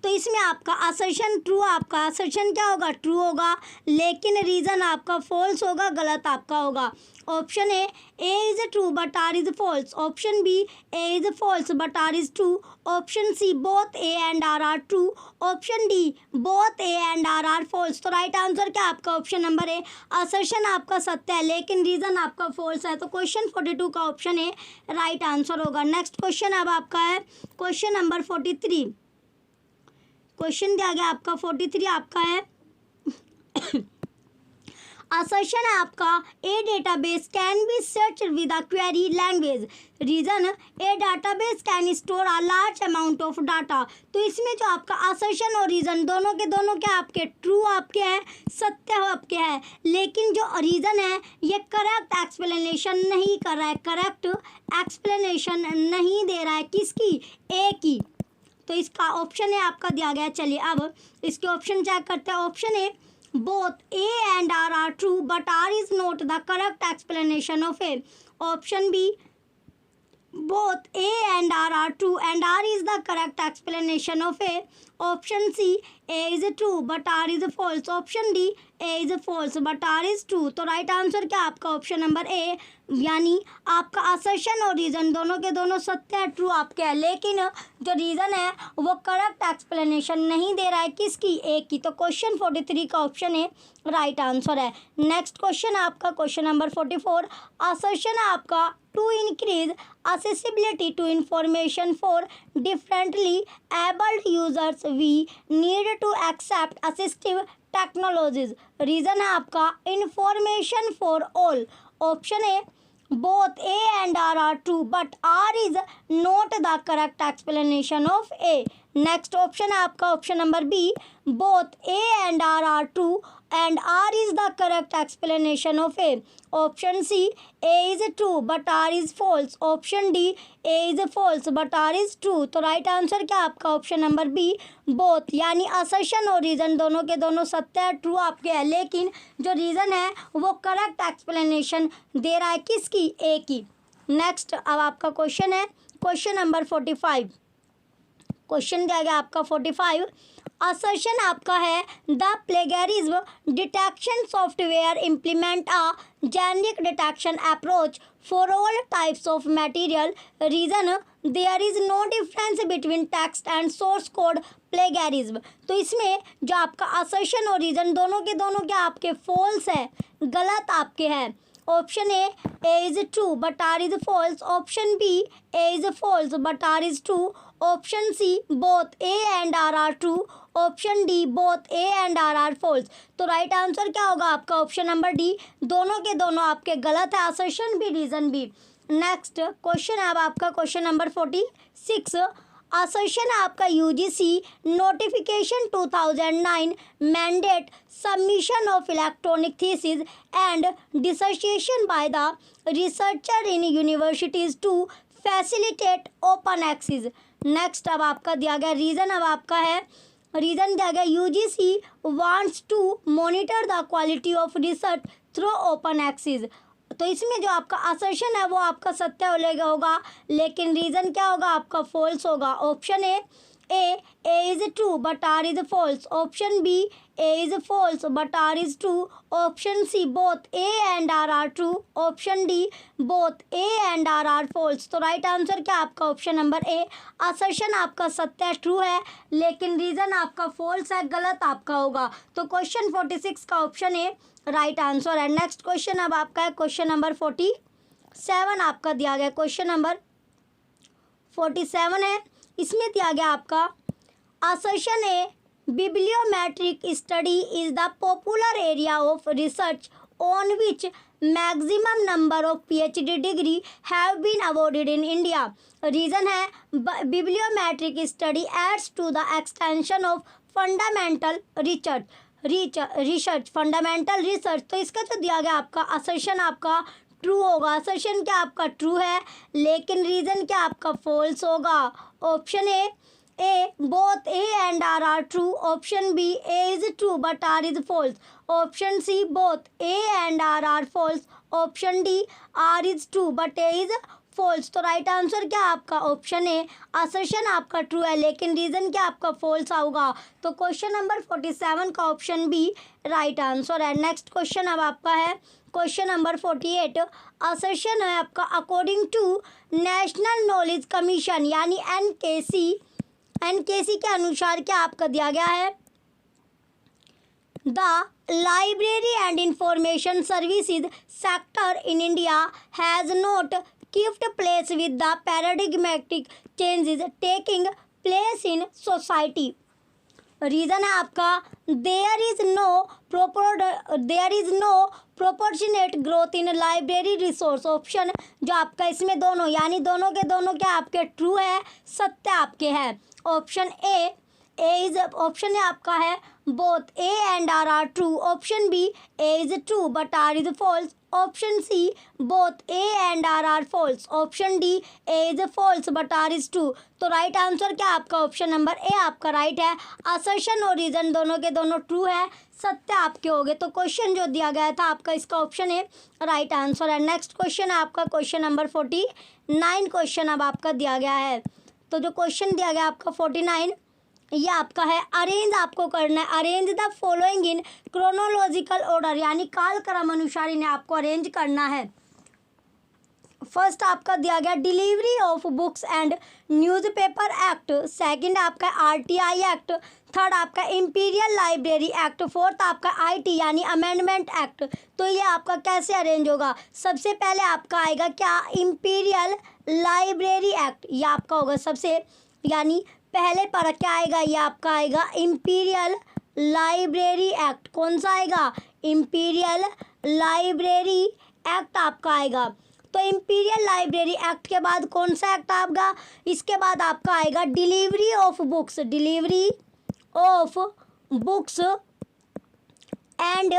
Speaker 1: तो इसमें आपका असर्शन ट्रू, आपका assertion क्या होगा ट्रू होगा, लेकिन रीजन आपका फॉल्स होगा, गलत आपका होगा। Option A is true but R is false. Option B A is false but R is true. Option C both A and R are true. Option D both A and R are false. तो right answer क्या आपका option number ए, assertion आपका सत्य है लेकिन reason आपका false है। तो क्वेश्चन 42 का ऑप्शन ए राइट आंसर होगा। नेक्स्ट क्वेश्चन अब आपका है क्वेश्चन नंबर 43। क्वेश्चन दिया गया आपका 43 आपका है असर्शन है आपका a database can be search with a query language. Reason a database can store a large amount of data. तो इसमें जो आपका असर्शन और रीजन दोनों के दोनों क्या आपके ट्रू आपके हैं, सत्य आपके हैं, लेकिन जो रीजन है ये करेक्ट एक्सप्लेनेशन नहीं कर रहा है, करेक्ट एक्सप्लेनेशन नहीं दे रहा है किसकी? ए की। तो इसका ऑप्शन ए आपका दिया गया। चलिए अब इसके ऑप्शन चेक करते हैं। Option A both A and R are true but R is not the correct explanation of A. Option B both A and R are true and R is the correct explanation of A. Option C A is true but R is false. Option D A is false but R is true. तो right answer क्या आपका option number ए, यानी आपका assertion और reason दोनों के दोनों सत्य है, ट्रू आपके है, लेकिन जो रीजन है वो करेक्ट एक्सप्लेनेशन नहीं दे रहा है किसकी? ए की। तो क्वेश्चन 43 का ऑप्शन ए राइट आंसर है। नेक्स्ट क्वेश्चन आपका क्वेश्चन नंबर 44। असर्शन है आपका to increase accessibility to information for differently abled users we need to accept assistive technologies। Reason है आपका information for all। Option A both A and R are true but R is not the correct explanation of A। Next option है आपका option number B both A and R are true and R is the correct explanation of A। Option C A is true but R is false। Option D A is false but R is true। तो right answer क्या आपका option number B both, यानी assertion और reason दोनों के दोनों सत्य है, ट्रू आपके है, लेकिन जो रीजन है वो करेक्ट एक्सप्लेनेशन दे रहा है किसकी? ए की। नेक्स्ट अब आपका क्वेश्चन है क्वेश्चन नंबर 45। क्वेश्चन दिया गया आपका 45। असर्शन आपका है the plagiarism detection software implement a generic detection approach for all types of material. Reason there is no difference between text and source code plagiarism. तो इसमें जो आपका असर्शन और रीजन दोनों के दोनों क्या आपके फॉल्स है, गलत आपके हैं। Option A is true but R is false. Option B A is false but R is true. Option C both A and R are true. Option D both A and R are false. तो right answer क्या होगा आपका option number D, दोनों के दोनों आपके गलत है, असर्शन भी रीजन भी। नेक्स्ट क्वेश्चन है अब आपका क्वेश्चन नंबर 46। असर्शन है आपका UGC notification 2009 mandate submission of electronic thesis and dissertation by the researcher in universities to facilitate open access. Next अब आपका दिया गया रीजन, अब आपका है रीजन दिया गया UGC wants to monitor the quality of research through open access. तो इसमें जो आपका असर्शन है वो आपका सत्य होगा, लेकिन रीजन क्या होगा आपका फॉल्स होगा। Option A A is true but R is false. Option B, A is false but R is true. Option C, both A and R are true. Option D, both A and R are false. तो right answer क्या आपका option number ए, assertion आपका सत्य true है लेकिन reason आपका false है, गलत आपका होगा। तो क्वेश्चन 46 का ऑप्शन ए राइट आंसर है। नेक्स्ट क्वेश्चन अब आपका है क्वेश्चन नंबर 47 आपका दिया गया। क्वेश्चन नंबर 47 है, इसमें दिया गया आपका assertion a bibliometric study is the popular area of research on which maximum number of PhD degree have been awarded in India. Reason है bibliometric study adds to the extension of fundamental research fundamental research. तो इसका जो दिया गया आपका assertion आपका true होगा। Assertion क्या आपका ट्रू है लेकिन रीजन क्या आपका फॉल्स होगा। Option A both A and R are true. Option B A is true but R is false. Option C both A and R are false. Option D R is true but A is false. तो right answer क्या आपका option A, assertion आपका true है लेकिन reason क्या आपका false होगा। तो क्वेश्चन नंबर 47 का ऑप्शन बी राइट आंसर है। नेक्स्ट क्वेश्चन अब आपका है क्वेश्चन नंबर 48। असर्शन है आपका according to national knowledge commission यानी एनकेसी के अनुसार क्या आपका दिया गया है, the library and information services sector in India has not kept pace with the paradigmatic changes taking place in society. Reason है आपका there is no proportionate growth in library resource। Option जो आपका इसमें दोनों यानी दोनों के दोनों क्या आपके ट्रू है, सत्य आपके हैं। ऑप्शन ए इज ऑप्शन है आपका है both A and R are true. Option B A is true but R is false. Option C both A and R are false. Option D A is false but R is true. तो right answer क्या आपका option number ए आपका right है। Assertion और reason दोनों के दोनों true है, सत्य आपके हो गए। तो क्वेश्चन जो दिया गया था आपका इसका ऑप्शन है राइट आंसर है। नेक्स्ट क्वेश्चन है आपका क्वेश्चन नंबर 49 क्वेश्चन अब आपका दिया गया है। तो जो क्वेश्चन दिया गया आपका 49 ये आपका है अरेंज आपको करना है। Arrange the following in chronological order यानी कालक्रम अनुसार इन्हें आपको अरेंज करना है। फर्स्ट आपका दिया गया delivery of books and newspaper act. Second आपका आरटीआई एक्ट। थर्ड आपका इंपीरियल लाइब्रेरी एक्ट। फोर्थ आपका आईटी यानी अमेंडमेंट एक्ट। तो ये आपका कैसे अरेंज होगा, सबसे पहले आपका आएगा क्या इंपीरियल लाइब्रेरी एक्ट, ये आपका होगा सबसे यानी पहले पर क्या आएगा, ये आपका आएगा इंपीरियल लाइब्रेरी एक्ट। कौन सा आएगा, इंपीरियल लाइब्रेरी एक्ट आपका आएगा। तो इंपीरियल लाइब्रेरी एक्ट के बाद कौन सा एक्ट आएगा, इसके बाद आपका आएगा delivery of books and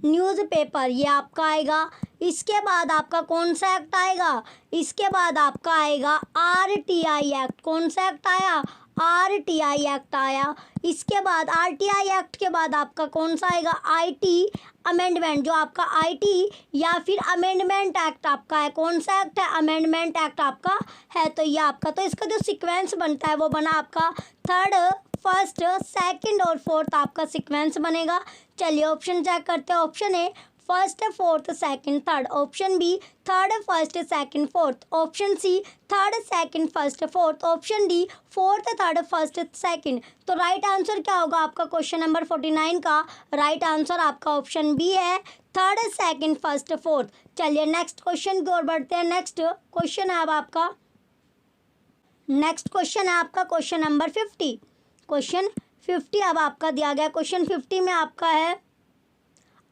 Speaker 1: newspaper ये आपका आएगा। इसके बाद आपका कौन सा एक्ट आएगा, इसके बाद आपका आएगा आरटीआई एक्ट। कौन सा एक्ट आया, आरटीआई एक्ट आया। इसके बाद आरटीआई एक्ट के बाद आपका कौन सा आएगा, आईटी अमेंडमेंट। जो आपका आईटी या फिर अमेंडमेंट एक्ट आपका है, कौन सा एक्ट है, अमेंडमेंट एक्ट आपका है। तो ये आपका तो इसका जो सीक्वेंस बनता है वो बना आपका थर्ड, फर्स्ट, सेकंड और फोर्थ आपका सीक्वेंस बनेगा। चलिए ऑप्शन चेक करते हैं। Option A first, fourth, second, third. Option B third, first, second, fourth. Option C third, second, first, fourth. Option D fourth, third, first, second. तो right answer क्या होगा आपका क्वेश्चन नंबर 49 का right answer आपका option B है, third, second, first, fourth. चलिए next question की ओर बढ़ते हैं। नेक्स्ट क्वेश्चन है अब आपका क्वेश्चन नंबर 50। क्वेश्चन 50 अब आपका दिया गया। क्वेश्चन 50 में आपका है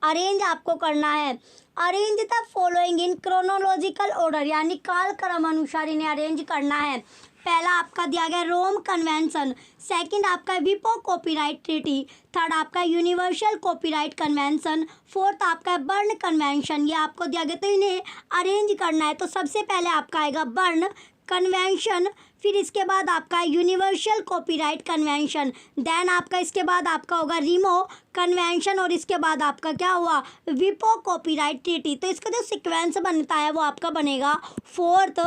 Speaker 1: अरेंज आपको करना है। Arrange the following in chronological order यानी कालक्रम अनुसार इन्हें अरेंज करना है। पहला आपका दिया गया रोम कन्वेंशन। सेकंड आपका विपो कॉपीराइट ट्रीटी। थर्ड आपका यूनिवर्सल कॉपीराइट कन्वेंशन। फोर्थ आपका बर्न कन्वेंशन। ये आपको दिया गया तो इन्हें अरेंज करना है। तो सबसे पहले आपका आएगा बर्न कन्वेंशन, फिर इसके बाद आपका यूनिवर्सल कॉपीराइट कन्वेंशन, देन आपका इसके बाद आपका होगा रिमो कन्वेंशन और इसके बाद आपका क्या हुआ, विपो कॉपीराइट ट्रीटी। तो इसका जो सीक्वेंस बनता है वो आपका बनेगा फोर्थ,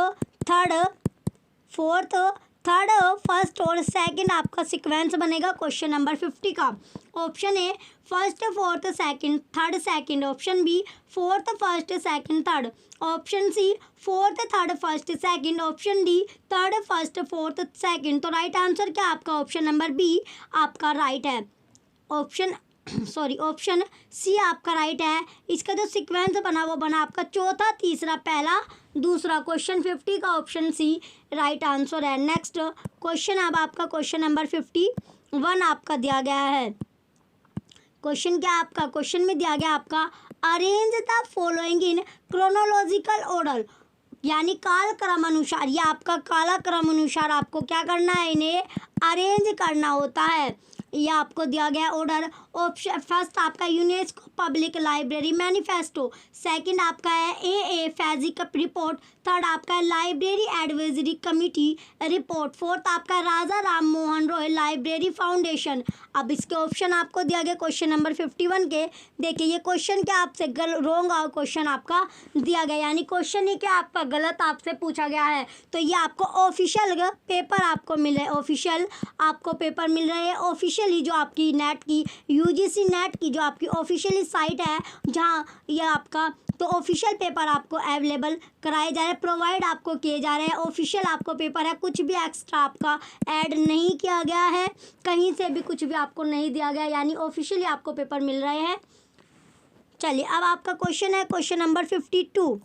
Speaker 1: थर्ड फर्स्ट और सेकंड आपका सीक्वेंस बनेगा क्वेश्चन नंबर 50 का। Option A first fourth second third second, option B fourth first second third, option C fourth third first second, option D third first fourth second. तो right answer क्या आपका option number B आपका right है। Option C आपका right है। इसका जो sequence बना वो बना आपका चौथा तीसरा पहला दूसरा। क्वेश्चन 50 का ऑप्शन सी राइट आंसर है। नेक्स्ट क्वेश्चन अब आपका क्वेश्चन नंबर 51 आपका दिया गया है। क्वेश्चन क्या आपका, क्वेश्चन में दिया गया आपका arrange the following in chronological order, यानी काल क्रम अनुसार। ये आपका काला क्रम अनुसार आपको क्या करना है, इन्हें अरेंज करना होता है। ये आपको दिया गया ऑर्डर। ऑप्शन फर्स्ट आपका UNESCO public library manifesto, second आपका है ए फैजिक रिपोर्ट, थर्ड आपका है library advisory committee report, fourth आपका है राजा राम मोहन रॉय लाइब्रेरी फाउंडेशन। अब इसके ऑप्शन आपको दिया गया क्वेश्चन नंबर 51 के। देखिए ये क्वेश्चन क्या आपसे रॉन्ग क्वेश्चन आपका दिया गया, यानी क्वेश्चन ही क्या आपका गलत आपसे पूछा गया है। तो ये आपको ऑफिशियल पेपर आपको मिल रहे, ऑफिशियल आपको पेपर मिल रहे हैं। ऑफिशियली जो आपकी नेट की यूजीसी नेट की जो आपकी ऑफिशियली साइट है जहाँ ये आपका तो ऑफिशियल पेपर आपको अवेलेबल कराए जा रहे हैं, प्रोवाइड आपको किए जा रहे हैं। ऑफिशियल आपको पेपर है, कुछ भी एक्स्ट्रा आपका ऐड नहीं किया गया है, कहीं से भी कुछ भी आपको नहीं दिया गया, यानी ऑफिशियली आपको पेपर मिल रहे हैं। चलिए अब आपका क्वेश्चन है क्वेश्चन नंबर 52।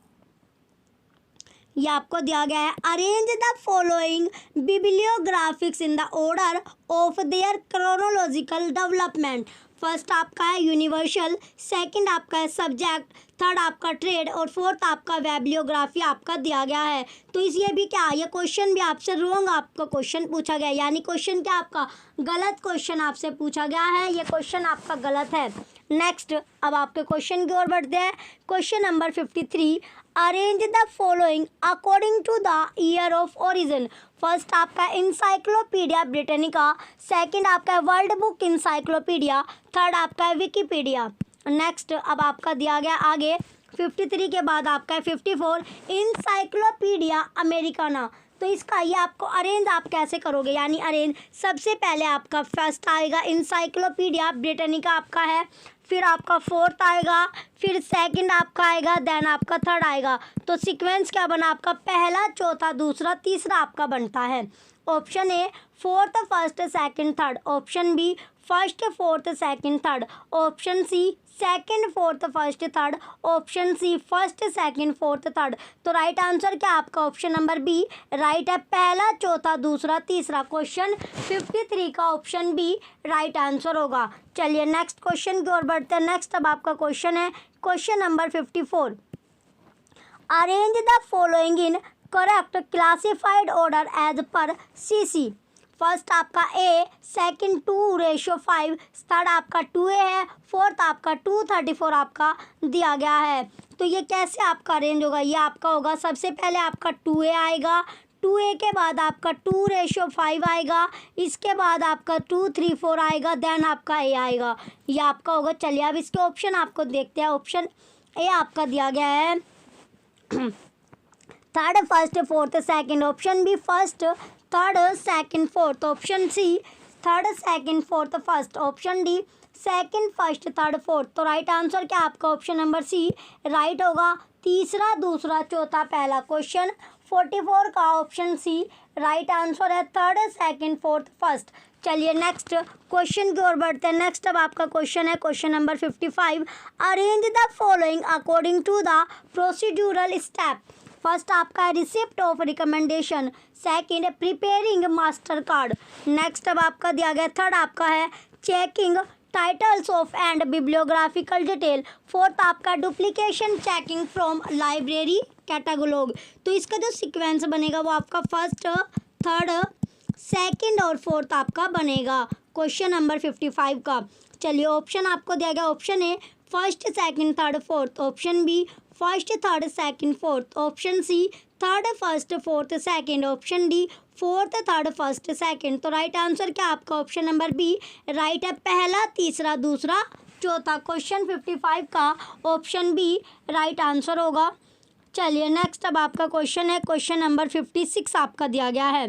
Speaker 1: ये आपको दिया गया है arrange the following bibliographics in the order of their chronological development. First आपका है यूनिवर्सल, सेकंड आपका है सब्जेक्ट, थर्ड आपका ट्रेड और फोर्थ आपका बिब्लियोग्राफी आपका दिया गया है। तो इस ये भी क्या, ये क्वेश्चन भी आपसे रॉन्ग आपको क्वेश्चन पूछा गया है, यानी क्वेश्चन क्या आपका गलत क्वेश्चन आपसे पूछा गया है, ये क्वेश्चन आपका गलत है। नेक्स्ट अब आपके क्वेश्चन की ओर बढ़ते हैं। Question number 53 arrange the following according to the year of origin. First आपका इंसाइक्लोपीडिया ब्रिटानिका, सेकंड आपका वर्ल्ड बुक इंसाइक्लोपीडिया, थर्ड आपका है विकिपीडिया। नेक्स्ट अब आपका दिया गया आगे 53 के बाद आपका है 54 इंसाइक्लोपीडिया अमेरिकाना। तो इसका ये आपको अरेंज आप कैसे करोगे, यानी अरेंज सबसे पहले आपका फर्स्ट आएगा इंसाइक्लोपीडिया ब्रिटानिका आपका है, फिर आपका फोर्थ आएगा, फिर सेकंड आपका आएगा, देन आपका थर्ड आएगा। तो सीक्वेंस क्या बना आपका पहला चौथा दूसरा तीसरा आपका बनता है। Option A fourth first second third, option B first fourth second third, option C second fourth first third, option C first second fourth third. तो राइट आंसर क्या आपका ऑप्शन नंबर बी राइट है, पहला चौथा दूसरा तीसरा। क्वेश्चन 53 का option B right answer होगा। चलिए नेक्स्ट क्वेश्चन की ओर बढ़ते हैं। नेक्स्ट अब आपका क्वेश्चन है question number 54 arrange the following in correct classified order as per CC. First आपका ए, सेकंड 2:5, थर्ड आपका 2A है, फोर्थ आपका 2:34 आपका दिया गया है। तो ये कैसे आपका अरेंज होगा, ये आपका होगा सबसे पहले आपका 2A आएगा, 2A के बाद आपका 2:5 आएगा, इसके बाद आपका 2:34 आएगा, देन आपका A आएगा, ये आपका होगा। चलिए अब इसके ऑप्शन आपको देखते हैं। ऑप्शन ए आपका दिया गया है third first fourth second, option B first third second fourth, option C third second fourth first, option D second first third fourth. तो राइट आंसर क्या आपका ऑप्शन नंबर सी राइट होगा, तीसरा दूसरा चौथा पहला। क्वेश्चन 44 का ऑप्शन सी राइट आंसर है, थर्ड सेकंड फोर्थ फर्स्ट। चलिए नेक्स्ट क्वेश्चन की ओर बढ़ते हैं। नेक्स्ट अब आपका क्वेश्चन है question number 55 arrange the following according to the procedural step. First आपका है receipt of recommendation, second preparing master card, next अब आपका दिया गया थर्ड आपका है checking titles of and bibliographical detail, fourth आपका duplication checking from library catalogue. तो इसका जो सीक्वेंस बनेगा वो आपका फर्स्ट थर्ड सेकंड और फोर्थ आपका बनेगा क्वेश्चन नंबर 55 का। चलिए ऑप्शन आपको दिया गया, option A first second third fourth, option B first third second fourth, option C third first fourth second, option D fourth third first second. तो right answer क्या आपका ऑप्शन नंबर बी राइट है, पहला तीसरा दूसरा चौथा। क्वेश्चन 55 का option B right answer होगा। चलिए नेक्स्ट अब आपका क्वेश्चन है क्वेश्चन नंबर 56 आपका दिया गया है।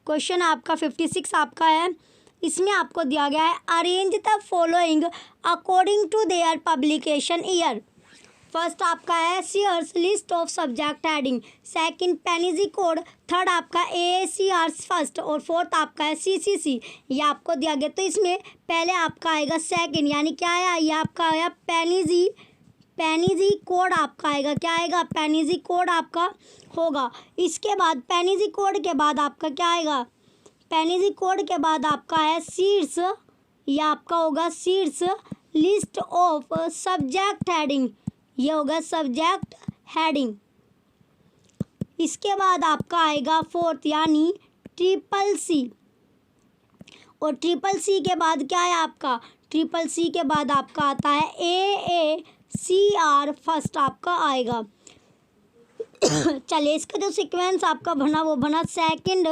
Speaker 1: क्वेश्चन आपका 56 आपका है, इसमें आपको दिया गया है arrange the following according to their publication year. First आपका है Sears list of subject heading, second Panizzi code, third आपका AACR फर्स्ट और फोर्थ आपका है CCC। ये आपको दिया गया, तो इसमें पहले आपका आएगा सेकंड, यानी क्या है, ये आपका आया पेनिजी कोड आपका आएगा, क्या आएगा, पेनिजी कोड आपका होगा। इसके बाद पेनिजी कोड के बाद आपका क्या आएगा, पेनिजी कोड के बाद आपका है सीड्स, ये आपका होगा seeds list of subject heading, ये होगा सब्जेक्ट हेडिंग। इसके बाद आपका आएगा फोर्थ यानी CCC, और CCC के बाद क्या है आपका, CCC के बाद आपका आता है AACR फर्स्ट आपका आएगा। चलिए, इसका जो सीक्वेंस आपका बना वो बना सेकंड,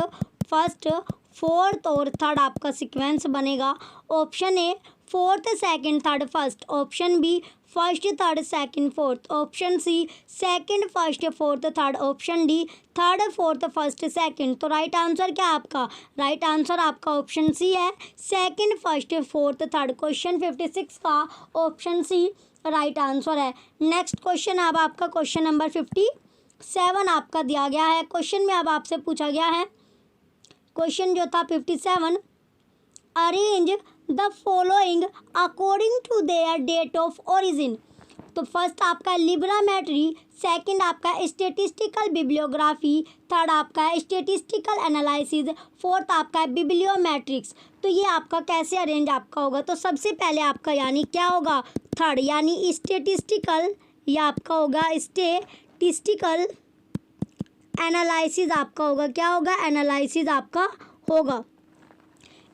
Speaker 1: फर्स्ट, फोर्थ और थर्ड आपका सीक्वेंस बनेगा। Option A fourth second third first, option B first third second fourth, option C second first fourth third, option D third fourth first second. तो राइट आंसर क्या आपका, right answer आपका option C है, second first fourth third. Question 56 का option C right answer है। Next question अब आपका question number 57 आपका दिया गया है। क्वेश्चन में अब आपसे पूछा गया है, क्वेश्चन जो था 57, arrange the following according to their date of origin. तो फर्स्ट आपका लिब्रामेट्री, सेकंड आपका स्टेटिस्टिकल बिब्लियोग्राफी, थर्ड आपका है स्टेटिस्टिकल एनालिसिस, फोर्थ आपका है बिब्लियोमेट्रिक्स। तो ये आपका कैसे अरेंज आपका होगा, तो सबसे पहले आपका यानी क्या होगा, थर्ड यानी स्टेटिस्टिकल, ये आपका होगा स्टेटिस्टिकल एनालिसिस आपका होगा, क्या होगा, एनालिसिस आपका होगा।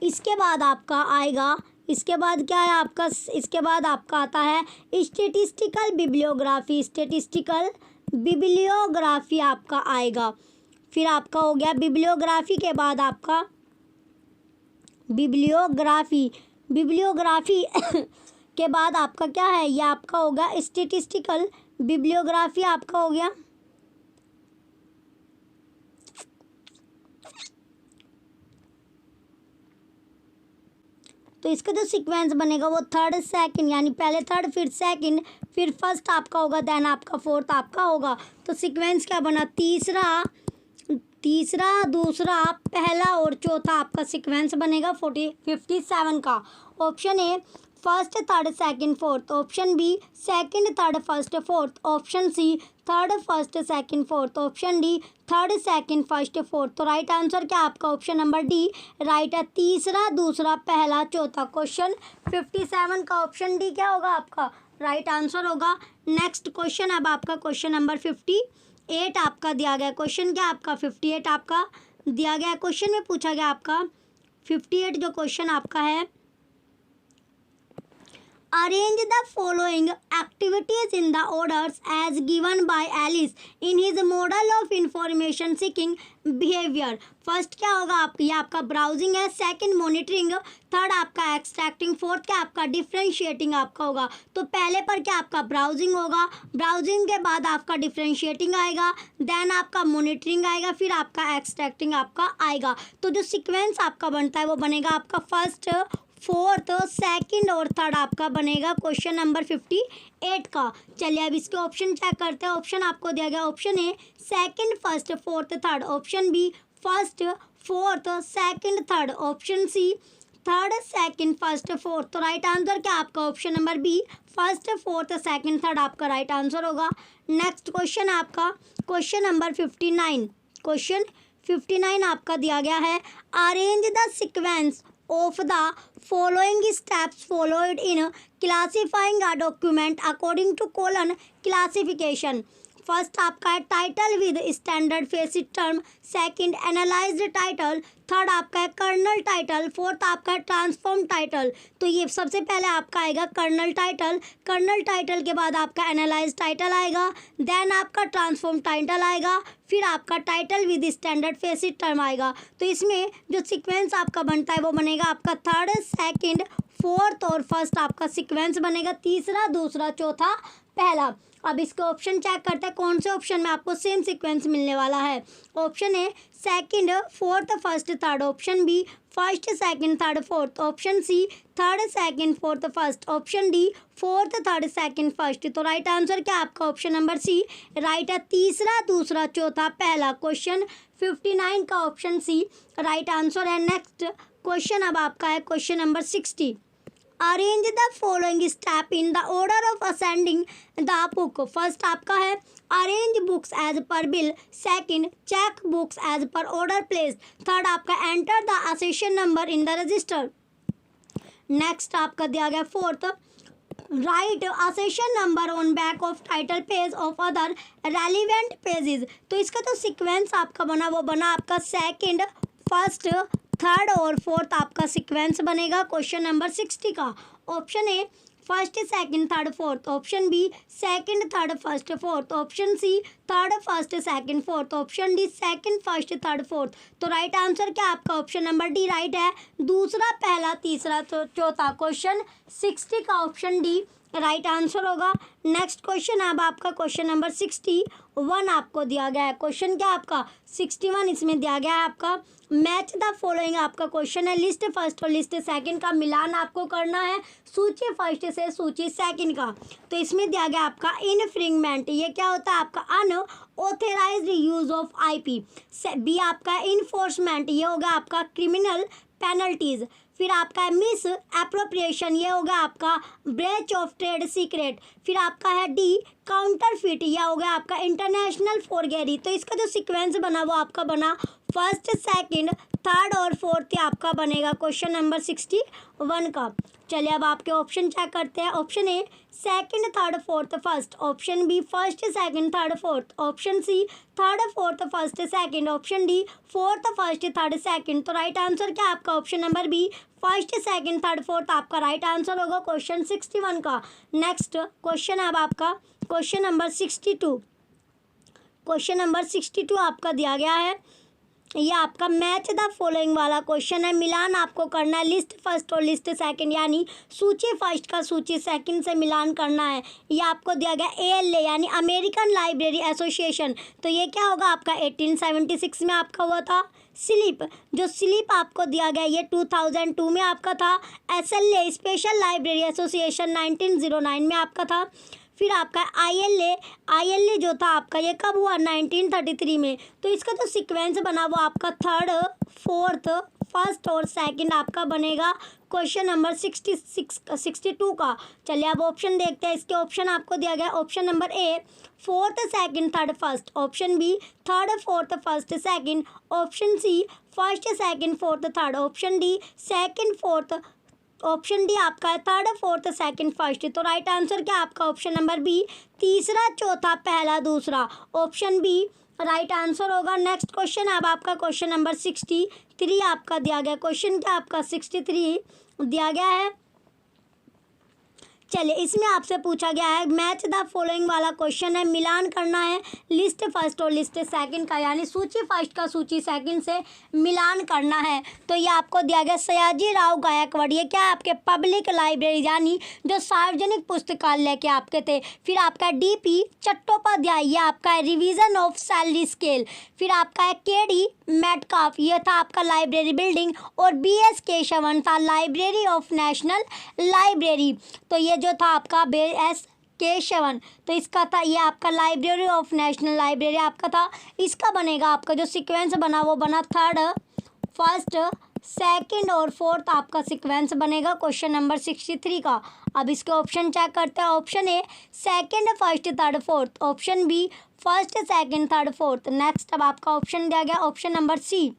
Speaker 1: इसके बाद आपका आएगा, इसके बाद क्या है आपका, इसके बाद आपका आता है स्टेटिस्टिकल बिब्लियोग्राफी, स्टेटिस्टिकल बिब्लियोग्राफी आपका आएगा। फिर आपका हो गया बिब्लियोग्राफी के बाद आपका बिब्लियोग्राफी के बाद आपका क्या है, ये आपका होगा स्टेटिस्टिकल बिब्लियोग्राफी आपका हो गया। तो इसका जो सीक्वेंस बनेगा वो थर्ड सेकंड, यानी पहले थर्ड फिर सेकंड फिर फर्स्ट आपका होगा, देन आपका फोर्थ आपका होगा। तो सीक्वेंस क्या बना, तीसरा दूसरा पहला और चौथा आपका सीक्वेंस बनेगा 57 का। Option A first third second fourth, option B second third first fourth, option C third first second fourth, option D third second first fourth. तो राइट आंसर क्या आपका ऑप्शन नंबर डी राइट है, तीसरा दूसरा पहला चौथा। क्वेश्चन 57 का option D क्या होगा आपका राइट आंसर होगा। नेक्स्ट क्वेश्चन अब आपका क्वेश्चन नंबर 58 आपका दिया गया। क्वेश्चन क्या आपका 58 आपका दिया गया। क्वेश्चन में पूछा गया आपका 58 जो क्वेश्चन आपका है, arrange the following activities in the orders as given by Alice in his model of information seeking behavior। First क्या होगा ये आपका ब्राउजिंग है, सेकंड मॉनिटरिंग, थर्ड आपका एक्सट्रैक्टिंग, फोर्थ क्या आपका डिफरेंशिएटिंग आपका होगा। तो पहले पर क्या आपका ब्राउजिंग होगा, ब्राउजिंग के बाद आपका डिफरेंशिएटिंग आएगा, देन आपका मॉनिटरिंग आएगा, फिर आपका एक्सट्रैक्टिंग आपका आएगा। तो जो सीक्वेंस आपका बनता है वो बनेगा आपका फर्स्ट फोर्थ सेकंड और थर्ड आपका बनेगा क्वेश्चन नंबर 58 का। चलिए अब इसके ऑप्शन चेक करते हैं। ऑप्शन आपको दिया गया, option A second first fourth third, option B first fourth second third, option C third second first fourth. तो राइट आंसर क्या आपका option number B first fourth second third आपका राइट आंसर होगा। नेक्स्ट क्वेश्चन आपका question number 59, question 59 आपका दिया गया है, arrange the sequence of the following steps followed in classifying a document according to classification। First आपका है title with standard face it term, second analysed title, third आपका है कर्नल टाइटल, फोर्थ आपका है ट्रांसफॉर्म टाइटल। तो ये सबसे पहले आपका आएगा कर्नल टाइटल, कर्नल टाइटल के बाद आपका एनालाइज टाइटल आएगा, देन आपका ट्रांसफॉर्म टाइटल आएगा, फिर आपका title with standard face it term आएगा। तो इसमें जो सीक्वेंस आपका बनता है वो बनेगा आपका थर्ड सेकंड फोर्थ और फर्स्ट आपका सीक्वेंस बनेगा, तीसरा दूसरा चौथा पहला। अब इसके ऑप्शन चेक करते हैं कौन से ऑप्शन में आपको सेम सीक्वेंस मिलने वाला है। Option A second fourth first third, option B first second third fourth, option C third second fourth first, option D fourth third second first. तो राइट आंसर क्या आपका ऑप्शन नंबर सी राइट है। तीसरा, दूसरा, चौथा, पहला। क्वेश्चन 59 का option C right answer है। नेक्स्ट क्वेश्चन अब आपका है question number 60। Arrange the following step in the order of ascending the book. First आपका है arrange books as per bill, second check books as per order placed, third आपका enter the accession number in the register. Next आपका दिया गया fourth write accession number on back of title page of other relevant pages. तो इसका तो sequence आपका बना वो बना आपका सेकंड फर्स्ट थर्ड और फोर्थ आपका सीक्वेंस बनेगा क्वेश्चन नंबर 60 का। Option A first second third fourth, option B second third first fourth, option C third first second fourth, option D second first third fourth. तो right answer क्या आपका option number D right है। दूसरा, पहला, तीसरा, चौथा। Question 60 का option D right answer होगा। नेक्स्ट क्वेश्चन अब आपका क्वेश्चन नंबर 61 आपको दिया गया है। क्वेश्चन क्या आपका 61 इसमें दिया गया है आपका मैच द फॉलोइंग आपका क्वेश्चन है। लिस्ट फर्स्ट और लिस्ट सेकंड का मिलान आपको करना है सूची फर्स्ट से सूची सेकंड का। तो इसमें दिया गया आपका इनफ्रिंगमेंट, ये क्या होता है आपका unauthorised use of IP. B आपका इन्फोर्समेंट, ये होगा आपका क्रिमिनल पेनल्टीज। फिर आपका है मिस एप्रोप्रिएशन, ये होगा आपका ब्रेच ऑफ ट्रेड सीक्रेट। फिर आपका है डी काउंटरफिट, यह होगा आपका इंटरनेशनल फॉरगेरी। तो इसका जो सीक्वेंस बना वो आपका बना फर्स्ट सेकंड थर्ड और फोर्थ आपका बनेगा क्वेश्चन नंबर 61 का। चलिए अब आपके ऑप्शन चेक करते हैं। Option A second third fourth first, option B first second third fourth, option C third fourth first second, option D fourth first third second. तो राइट आंसर क्या आपका option number B first second third fourth आपका right answer होगा question 61 का। Next question अब आपका question number 62। Question number 62 आपका दिया गया है, ये आपका मैच द फॉलोइंग वाला क्वेश्चन है। मिलान आपको करना है लिस्ट फर्स्ट और लिस्ट सेकंड, यानी सूची फर्स्ट का सूची सेकंड से मिलान करना है। ये आपको दिया गया ALA यानी अमेरिकन लाइब्रेरी एसोसिएशन। तो ये क्या होगा आपका 1876 में आपका हुआ था। स्लिप, जो स्लिप आपको दिया गया ये 2002 में आपका था। SLA स्पेशल लाइब्रेरी एसोसिएशन 1909 में आपका था। फिर आपका ILA जो था आपका ये कब हुआ 1933 में। तो इसका जो सीक्वेंस बना वो आपका थर्ड फोर्थ फर्स्ट और सेकंड आपका बनेगा क्वेश्चन नंबर 62 का। चलिए अब ऑप्शन देखते हैं। इसके ऑप्शन आपको दिया गया option number A fourth second third first, option B third fourth first second, option C first second fourth third, option D second fourth, option D आपका है थर्ड फोर्थ सेकंड फर्स्ट। तो right answer क्या आपका option number B तीसरा चौथा पहला दूसरा, option B right answer होगा। नेक्स्ट क्वेश्चन अब आपका क्वेश्चन नंबर 63 आपका दिया गया। क्वेश्चन क्या आपका 63 दिया गया है। चलिए इसमें आपसे पूछा गया है मैच द फॉलोइंग वाला क्वेश्चन है। मिलान करना है लिस्ट फर्स्ट और लिस्ट सेकंड का, यानी सूची फर्स्ट का सूची सेकंड से मिलान करना है। तो ये आपको दिया गया सयाजी राव गायकवाड़, ये क्या है आपके पब्लिक लाइब्रेरी यानी जो सार्वजनिक पुस्तकालय के आपके थे। फिर आपका DP चट्टोपाध्याय, ये आपका है रिवीजन ऑफ सैलरी स्केल। फिर आपका है KD मेटकाफ, ये था आपका लाइब्रेरी बिल्डिंग। और BS केशवन था लाइब्रेरी ऑफ नेशनल लाइब्रेरी। तो ये जो था आपका BS केशवन, तो इसका था ये आपका लाइब्रेरी ऑफ नेशनल लाइब्रेरी आपका था। इसका बनेगा आपका जो सीक्वेंस बना वो बना थर्ड फर्स्ट सेकंड और फोर्थ आपका सीक्वेंस बनेगा क्वेश्चन नंबर 63 का। अब इसके ऑप्शन चेक करते हैं। Option A second first third fourth, option B first second third fourth. Next अब आपका ऑप्शन दिया गया option number C,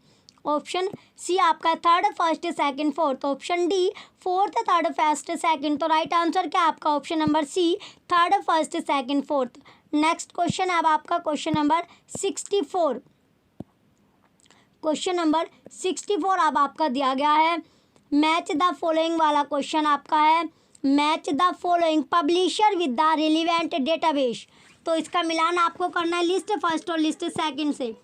Speaker 1: option C आपका third first second fourth, option D fourth third first second. तो right answer क्या आपका option number C third first second fourth. Next question अब आपका क्वेश्चन नंबर 64। क्वेश्चन नंबर 64 अब आपका दिया गया है मैच द फॉलोइंग वाला क्वेश्चन आपका है। Match the following publisher with the relevant database. तो इसका मिलान आपको करना है लिस्ट फर्स्ट और लिस्ट सेकंड से।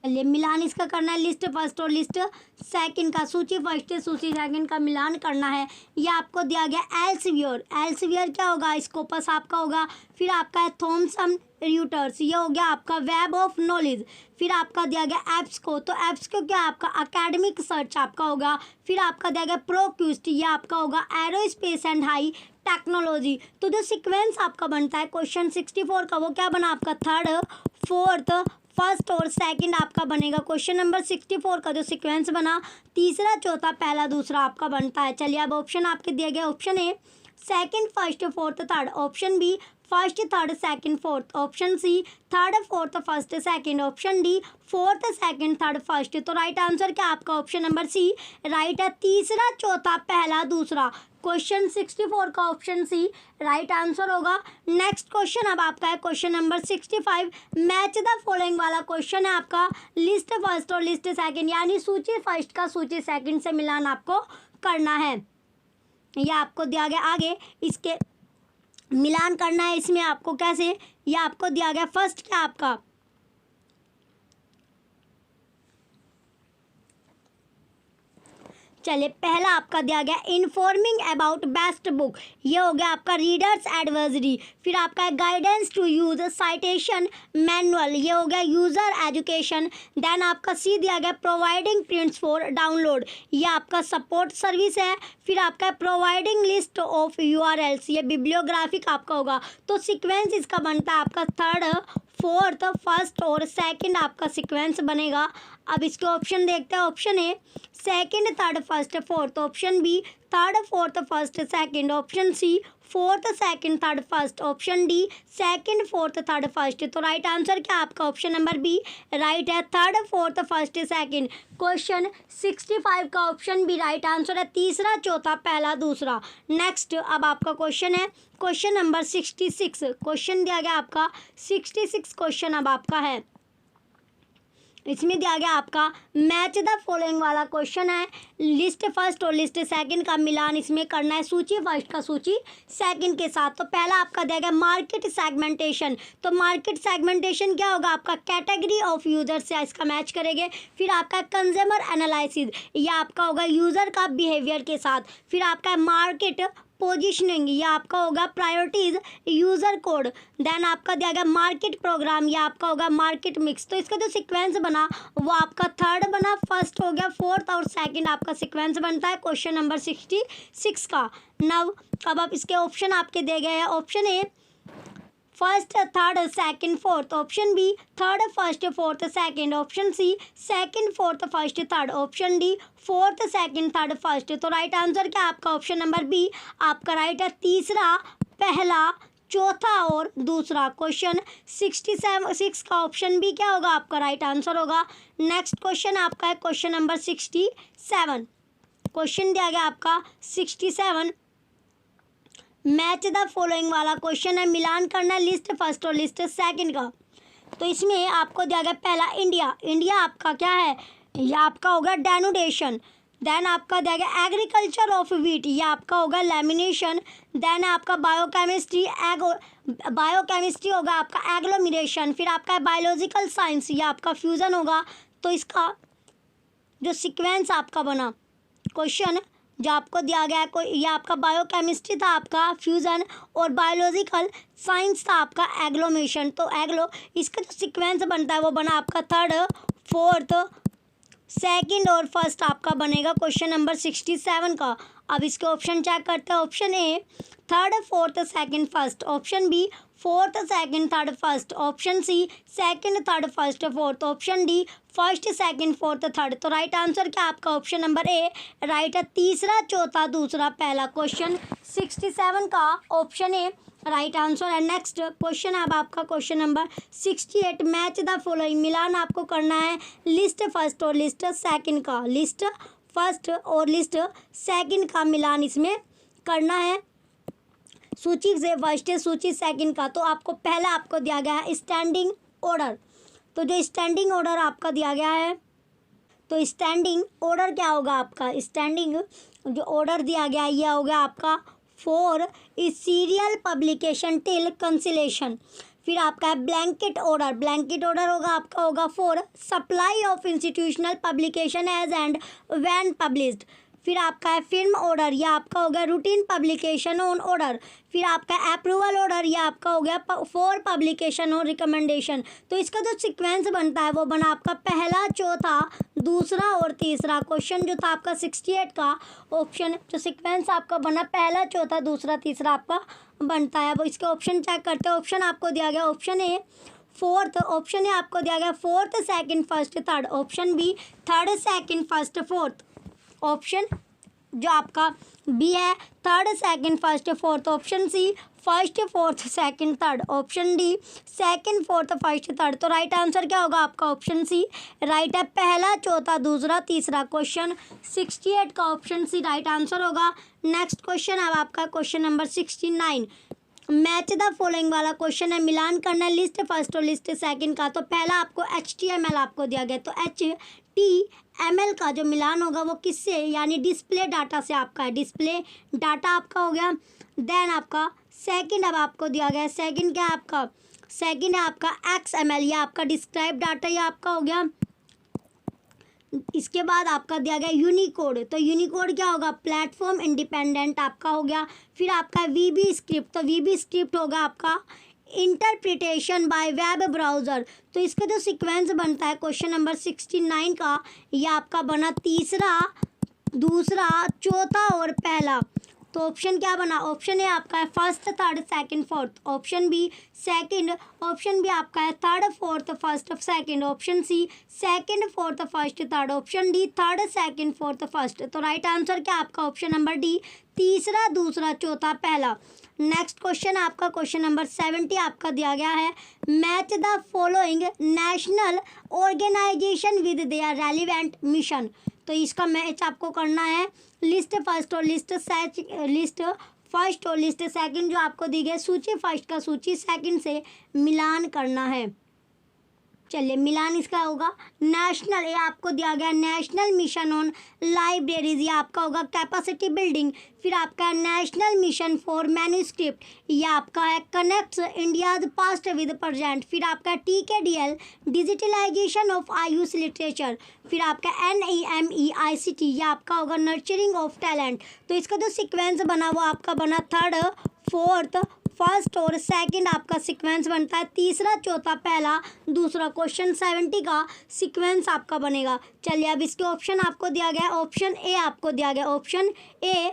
Speaker 1: चलिए मिलान इसका करना है लिस्ट फर्स्ट और लिस्ट सेकंड का, सूची फर्स्ट सूची सेकंड का मिलान करना है। ये आपको दिया गया एल्सेवियर, एल्सेवियर क्या होगा, स्कोपस आपका होगा। फिर आपका है थॉमसन रियूटर्स, ये हो गया आपका वेब ऑफ नॉलेज। फिर आपका दिया गया एब्सको, तो एब्सको क्या आपका अकेडमिक सर्च आपका होगा। फिर आपका दिया गया प्रोक्यूस्ट, ये आपका होगा एरोस्पेस एंड हाई टेक्नोलॉजी। तो जो सीक्वेंस आपका बनता है क्वेश्चन 64 का, वो क्या बना आपका थर्ड फोर्थ फर्स्ट और सेकंड आपका बनेगा। क्वेश्चन नंबर 64 का जो सीक्वेंस बना तीसरा चौथा पहला दूसरा आपका बनता है। चलिए अब ऑप्शन आपके दिए गए, option A second first fourth third, option B first third second fourth, option C third fourth first second, option D fourth second third first. तो राइट आंसर क्या आपका ऑप्शन नंबर सी राइट है, तीसरा चौथा पहला दूसरा। क्वेश्चन 64 का option C right answer होगा। नेक्स्ट क्वेश्चन अब आपका है question number 65, match the following वाला क्वेश्चन है आपका। लिस्ट फर्स्ट और लिस्ट सेकंड, यानी सूची फर्स्ट का सूची सेकंड से मिलान आपको करना है। यह आपको दिया गया, आगे इसके मिलान करना है। इसमें आपको कैसे, यह आपको दिया गया फर्स्ट क्या आपका, चलिए पहला आपका दिया गया इन्फॉर्मिंग अबाउट बेस्ट बुक, ये हो गया आपका रीडर्स एडवाइजरी। फिर आपका guidance to use citation manual, ये हो गया यूज़र एजुकेशन। देन आपका सी दिया गया प्रोवाइडिंग प्रिंट्स फॉर डाउनलोड, ये आपका सपोर्ट सर्विस है। फिर आपका प्रोवाइडिंग लिस्ट ऑफ यूआरएल्स, ये बिब्लियोग्राफिक आपका होगा। तो सीक्वेंस इसका बनता है आपका थर्ड फोर्थ फर्स्ट और सेकंड आपका सीक्वेंस बनेगा। अब इसके ऑप्शन देखते हैं, option A second third first fourth, option B third fourth first second, option C fourth second third first, option D second fourth third first. तो राइट आंसर क्या आपका ऑप्शन नंबर बी राइट है, third fourth first second. Question 65 का option B right answer है, तीसरा चौथा पहला दूसरा। नेक्स्ट अब आपका क्वेश्चन है क्वेश्चन नंबर 66, क्वेश्चन दिया गया आपका 66 क्वेश्चन अब आपका है। इसमें दिया गया आपका मैच द फॉलोइंग वाला क्वेश्चन है। लिस्ट फर्स्ट और लिस्ट सेकंड का मिलान इसमें करना है सूची फर्स्ट का सूची सेकंड के साथ। तो पहला आपका दिया गया मार्केट सेगमेंटेशन, तो मार्केट सेगमेंटेशन क्या होगा आपका कैटेगरी ऑफ यूजर से इसका मैच करेंगे। फिर आपका कंज्यूमर एनालिसिस, यह आपका होगा यूज़र का बिहेवियर के साथ। फिर आपका मार्केट पोजिशनिंग, ये आपका होगा प्रायोरिटीज यूज़र कोड। देन आपका दिया गया मार्केट प्रोग्राम, ये आपका होगा मार्केट मिक्स। तो इसका जो सीक्वेंस बना वो आपका थर्ड बना, फर्स्ट हो गया, फोर्थ और सेकंड आपका सीक्वेंस बनता है क्वेश्चन नंबर 66 का। नव अब आप इसके ऑप्शन आपके दे गए हैं, option A first third second fourth, option B third first fourth second, option C second fourth first third, option D fourth second third first. तो राइट आंसर क्या आपका ऑप्शन नंबर बी आपका राइट है, तीसरा पहला चौथा और दूसरा। क्वेश्चन 67 का ऑप्शन बी क्या होगा आपका राइट आंसर होगा। नेक्स्ट क्वेश्चन आपका है क्वेश्चन नंबर 67, क्वेश्चन दिया गया आपका 67 मैच द फॉलोइंग वाला क्वेश्चन है, मिलान करना है लिस्ट फर्स्ट और लिस्ट सेकंड का। तो इसमें आपको दिया गया पहला इंडिया, इंडिया आपका क्या है, ये आपका होगा डेनोटेशन। देन आपका दिया गया एग्रीकल्चर ऑफ वीट, ये आपका होगा लैमिनेशन। देन आपका बायोकेमिस्ट्री बायोकेमिस्ट्री होगा आपका एग्लोमिनेशन। फिर आपका बायोलॉजिकल साइंस, ये आपका फ्यूज़न होगा। तो इसका जो सीक्वेंस आपका बना क्वेश्चन जो आपको दिया गया है, कोई ये आपका बायोकेमिस्ट्री था आपका फ्यूज़न और बायोलॉजिकल साइंस था आपका एग्लोमेशन। तो एग्लो इसका जो सीक्वेंस बनता है वो बना आपका थर्ड फोर्थ सेकंड और फर्स्ट आपका बनेगा क्वेश्चन नंबर 67 का। अब इसके ऑप्शन चेक करते हैं, option A third fourth second first, option B fourth second third first, option C second third first fourth, option D first second fourth third. तो right answer क्या आपका ऑप्शन नंबर ए right है, तीसरा चौथा दूसरा पहला। क्वेश्चन 67 का ऑप्शन ए राइट आंसर है। नेक्स्ट क्वेश्चन अब आपका question number 68 match the following, मिलान आपको करना है लिस्ट फर्स्ट और लिस्ट सेकंड का, लिस्ट फर्स्ट और लिस्ट सेकंड का मिलान इसमें करना है सूची से फर्स्ट सूची सेकंड का। तो आपको पहला आपको दिया गया है स्टैंडिंग ऑर्डर। तो जो स्टैंडिंग ऑर्डर आपका दिया गया है, तो स्टैंडिंग ऑर्डर क्या होगा आपका, स्टैंडिंग जो ऑर्डर दिया गया है यह होगा आपका for serial publication till conciliation. फिर आपका है ब्लैंकेट ऑर्डर, ब्लैंकेट ऑर्डर होगा आपका होगा for supply of institutional publication as and when published. फिर आपका है फिल्म ऑर्डर, यह आपका हो गया रूटीन पब्लिकेशन ऑन ऑर्डर। फिर आपका अप्रूवल ऑर्डर, यह आपका हो गया फॉर पब्लिकेशन और रिकमेंडेशन। तो इसका जो सीक्वेंस बनता है वो बना आपका पहला, चौथा, दूसरा और तीसरा। क्वेश्चन जो था आपका 68 का ऑप्शन जो सीक्वेंस आपका बना पहला, चौथा, दूसरा, तीसरा आपका बनता है। वो इसके ऑप्शन चेक करते हैं। ऑप्शन आपको दिया गया option A fourth, option A आपको दिया गया fourth, second, first, third. Option B third, second, first, fourth. Option जो आपका बी है third, second, first, fourth. Option C first, fourth, second, third. Option D second, fourth, first, third. तो right answer क्या होगा आपका ऑप्शन सी राइट है, पहला, चौथा, दूसरा, तीसरा। क्वेश्चन 68 का ऑप्शन सी राइट आंसर होगा। नेक्स्ट क्वेश्चन अब आपका question number 69, match the following वाला क्वेश्चन है। मिलान करना है लिस्ट फर्स्ट और लिस्ट सेकंड का। तो पहला आपको HTML आपको दिया गया, तो HTML का जो मिलान होगा वो किससे, यानी डिस्प्ले डाटा से आपका है, डिस्प्ले डाटा आपका हो गया। देन आपका सेकंड अब आपको दिया गया, सेकंड क्या है आपका, सेकंड है आपका XML, या आपका डिस्क्राइब डाटा, या आपका हो गया। इसके बाद आपका दिया गया यूनिकोड, तो यूनिकोड क्या होगा, प्लेटफॉर्म इंडिपेंडेंट आपका हो गया। फिर आपका VB स्क्रिप्ट, तो VB स्क्रिप्ट होगा आपका इंटरप्रिटेशन बाय वेब ब्राउज़र। तो इसका जो सीक्वेंस बनता है क्वेश्चन नंबर 69 का, यह आपका बना तीसरा, दूसरा, चौथा और पहला। तो ऑप्शन क्या बना, ऑप्शन ए आपका है first, third, second, fourth. Option B second, option B आपका है third, fourth, first, second. Option C second, fourth, first, third. Option D third, second, fourth, first. तो राइट आंसर क्या आपका ऑप्शन नंबर डी तीसरा, दूसरा, चौथा, पहला। नेक्स्ट क्वेश्चन आपका क्वेश्चन नंबर 70 आपका दिया गया है। Match the following national organisation with their relevant mission. तो इसका मैच आपको करना है लिस्ट फर्स्ट और लिस्ट फर्स्ट और लिस्ट सेकंड जो आपको दी गई सूची फर्स्ट का सूची सेकंड से मिलान करना है। चलिए मिलान इसका होगा नेशनल, ये आपको दिया गया नेशनल मिशन ऑन लाइब्रेरीज, ये आपका होगा कैपेसिटी बिल्डिंग। फिर आपका है नेशनल मिशन फॉर मैन्यूस्क्रिप्ट, ये आपका है connects India's past with present. फिर आपका TKDL digitalisation of AYUSH literature. फिर आपका NEMEICT, ये आपका होगा नर्चरिंग ऑफ टैलेंट। तो इसका जो सीक्वेंस बना वो आपका बना थर्ड, फोर्थ, फर्स्ट और सेकंड आपका सीक्वेंस बनता है, तीसरा, चौथा, पहला, दूसरा। क्वेश्चन 70 का सीक्वेंस आपका बनेगा। चलिए अब इसके ऑप्शन आपको दिया गया, ऑप्शन ए आपको दिया गया, option A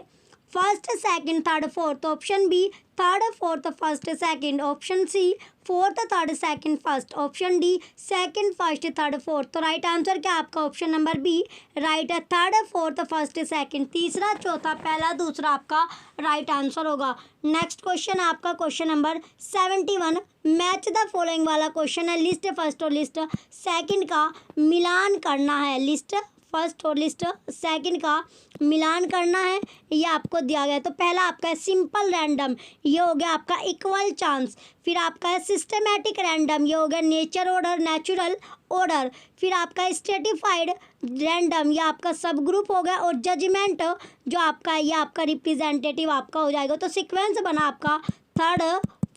Speaker 1: first, second, third, fourth. Option B third, fourth, first, second. Option C fourth, third, second, first. Option D second, first, third, fourth. तो राइट आंसर क्या आपका ऑप्शन नंबर बी राइट है, third, fourth, first, second, तीसरा, चौथा, पहला, दूसरा आपका right answer होगा। नेक्स्ट क्वेश्चन आपका question number 71, match the following वाला क्वेश्चन है। लिस्ट फर्स्ट और लिस्ट सेकंड का मिलान करना है, लिस्ट फर्स्ट और लिस्ट सेकंड का मिलान करना है, ये आपको दिया गया। तो पहला आपका है सिंपल रैंडम, ये हो गया आपका इक्वल चांस। फिर आपका है सिस्टमैटिक रैंडम, ये हो गया नेचर ऑर्डर, नेचुरल ऑर्डर। फिर आपका है स्ट्रेटिफाइड रैंडम, ये आपका सब ग्रुप हो गया। और जजमेंट जो आपका है ये आपका रिप्रेजेंटेटिव आपका हो जाएगा। तो सीक्वेंस बना आपका थर्ड,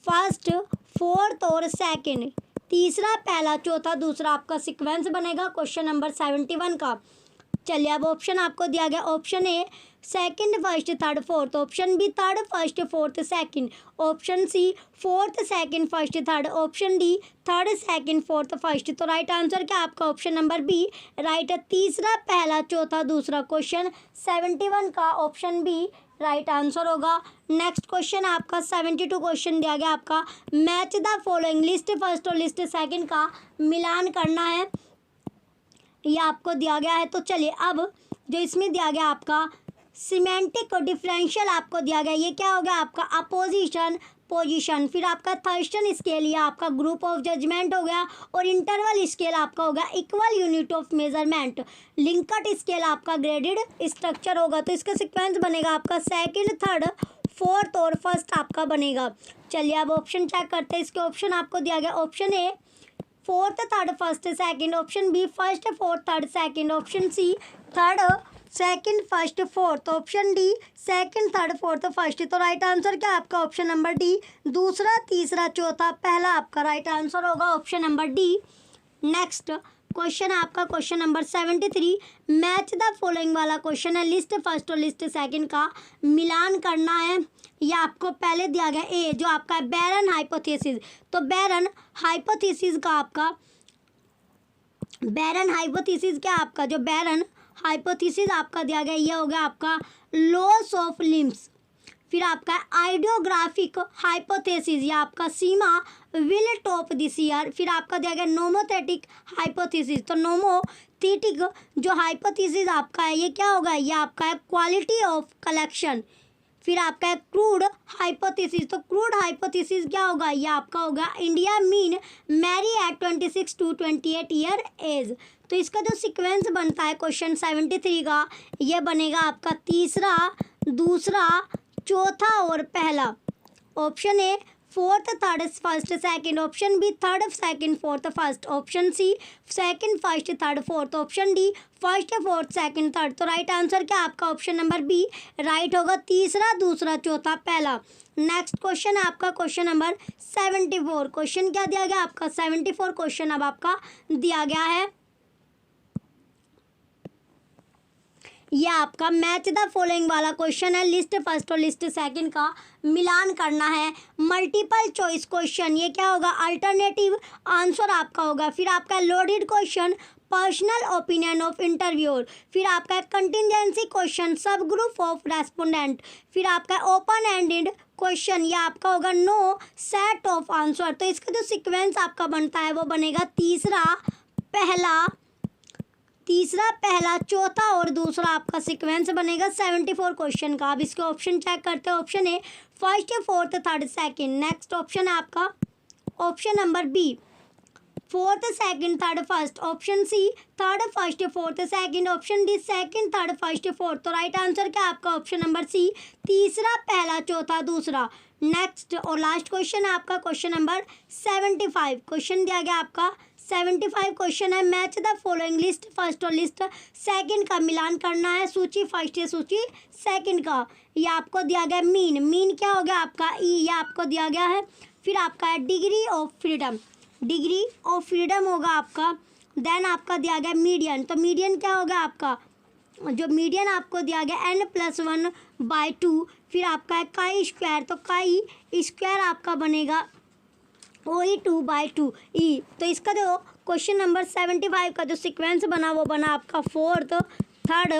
Speaker 1: फर्स्ट, फोर्थ और सेकंड, तीसरा, पहला, चौथा, दूसरा आपका सीक्वेंस बनेगा क्वेश्चन नंबर 71 का। चलिए अब ऑप्शन आपको दिया गया, option A second, first, third, fourth. Option B third, first, fourth, second. Option C fourth, second, first, third. Option D third, second, fourth, first. तो राइट आंसर क्या आपका ऑप्शन नंबर बी राइट है, तीसरा, पहला, चौथा, दूसरा। क्वेश्चन 71 का option B right answer होगा। नेक्स्ट क्वेश्चन आपका 72 क्वेश्चन दिया गया आपका, match the following list first और लिस्ट सेकंड का मिलान करना है, ये आपको दिया गया है। तो चलिए अब जो इसमें दिया गया आपका सिमेंटिक और डिफरेंशियल आपको दिया गया, ये क्या हो गया आपका अपोजिशन, पोजीशन। फिर आपका थर्स्टन स्केल, ये आपका ग्रुप ऑफ जजमेंट हो गया। और इंटरवल स्केल आपका होगा equal unit of measurement. Likert scale आपका ग्रेडेड स्ट्रक्चर होगा। तो इसका सीक्वेंस बनेगा आपका सेकंड, थर्ड, फोर्थ और फर्स्ट आपका बनेगा। चलिए अब ऑप्शन चेक करते हैं। इसके ऑप्शन आपको दिया गया, option A fourth, third, first, second. Option B first, fourth, third, second. Option C third, second, first, fourth. Option D second, third, fourth, first. तो राइट आंसर क्या आपका ऑप्शन नंबर डी, दूसरा, तीसरा, चौथा, पहला आपका राइट आंसर होगा option number D. Next question आपका question number 73, match the following वाला क्वेश्चन है। लिस्ट फर्स्ट और लिस्ट सेकंड का मिलान करना है। ये आपको पहले दिया गया ए जो आपका है बैरन हाइपोथेसिस। तो बैरन हाइपोथेसिस का आपका बैरन हाइपोथेसिस क्या आपका जो बैरन हाइपोथेसिस आपका दिया गया ये हो गया आपका लॉस ऑफ लिम्स। फिर आपका आइडियोग्राफिक हाइपोथेसिस या आपका सीमा विल टॉप दिस ईयर। फिर आपका दिया गया नोमोथेटिक हाइपोथेसिस। तो नोमोथेटिक जो हाइपोथेसिस आपका है ये क्या होगा, ये आपका है क्वालिटी ऑफ कलेक्शन। फिर आपका है क्रूड हाइपोथेसिस। तो क्रूड हाइपोथेसिस क्या होगा, ये आपका होगा India men marry at 26 to 28 year age. तो इसका जो सीक्वेंस बनता है क्वेश्चन 73 का ये बनेगा आपका तीसरा, दूसरा, चौथा और पहला। Option A fourth, third, first, second. Option B third, second, fourth, first. Option C second, first, third, fourth. Option D first, fourth, second, third. तो राइट आंसर क्या आपका ऑप्शन नंबर बी राइट होगा, तीसरा, दूसरा, चौथा, पहला। नेक्स्ट क्वेश्चन है आपका क्वेश्चन नंबर 74। क्वेश्चन क्या दिया गया आपका 74 क्वेश्चन अब आपका दिया गया है ये आपका मैच द फॉलोइंग वाला क्वेश्चन है। लिस्ट फर्स्ट और लिस्ट सेकंड का मिलान करना है। मल्टीपल चॉइस क्वेश्चन ये क्या होगा, अल्टरनेटिव आंसर आपका होगा। फिर आपका loaded question, personal opinion of interviewer. फिर आपका कंटिजेंसी क्वेश्चन, सब ग्रुप ऑफ रेस्पोंडेंट। फिर आपका ओपन एंडेड क्वेश्चन ये आपका होगा नो सेट ऑफ आंसर। तो इसका जो सीक्वेंस आपका बनता है वो बनेगा तीसरा, पहला, चौथा और दूसरा आपका सीक्वेंस बनेगा 74 क्वेश्चन का। अब इसके ऑप्शन चेक करते हैं। Option A first, fourth, third, second. Next option है आपका option number B fourth, second, third, first. Option C third, first, fourth, second. Option D second, third, first, fourth. तो right answer क्या आपका option number सी तीसरा, पहला, चौथा, दूसरा। Next और लास्ट क्वेश्चन है आपका क्वेश्चन नंबर 75। क्वेश्चन दिया गया आपका 75 क्वेश्चन है match the following list first और लिस्ट सेकंड का मिलान करना है। सूची फर्स्ट या सूची सेकंड का। ये आपको दिया गया मीन क्या हो गया आपका ई, ये आपको दिया गया है। फिर आपका है डिग्री ऑफ फ्रीडम होगा आपका। देन आपका दिया गया मीडियन। तो मीडियन क्या होगा आपका, जो मीडियन आपको दिया गया n+1/2। फिर आपका है काई स्क्वायर। तो काई स्क्वायर आपका बनेगा OE 2/2 ई। तो इसका जो क्वेश्चन नंबर 75 का जो सीक्वेंस बना वो बना आपका फोर्थ, थर्ड,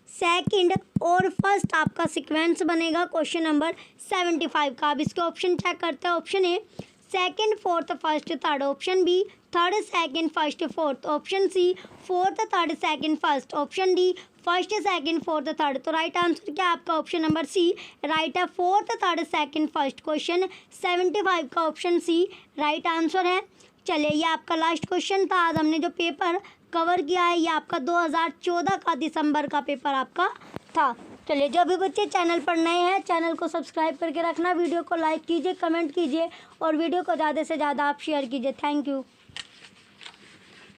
Speaker 1: सेकंड और फर्स्ट आपका सीक्वेंस बनेगा क्वेश्चन नंबर 75 का। अब इसके ऑप्शन चेक करते हैं। Option A second, fourth, first, third. Option B third, second, first, fourth. Option C fourth, third, second, first. Option D first, second, fourth, third. तो right answer क्या आपका option number C right है, fourth, third, second, first. Question 75 का option C right answer है। चलिए ये आपका last question था। आज हमने जो पेपर कवर किया है ये आपका 2014 का दिसंबर का पेपर आपका था। चलिए जो भी बच्चे चैनल पर नए हैं चैनल को सब्सक्राइब करके रखना, वीडियो को लाइक कीजिए, कमेंट कीजिए और वीडियो को ज़्यादा से ज़्यादा आप शेयर कीजिए। Thank you.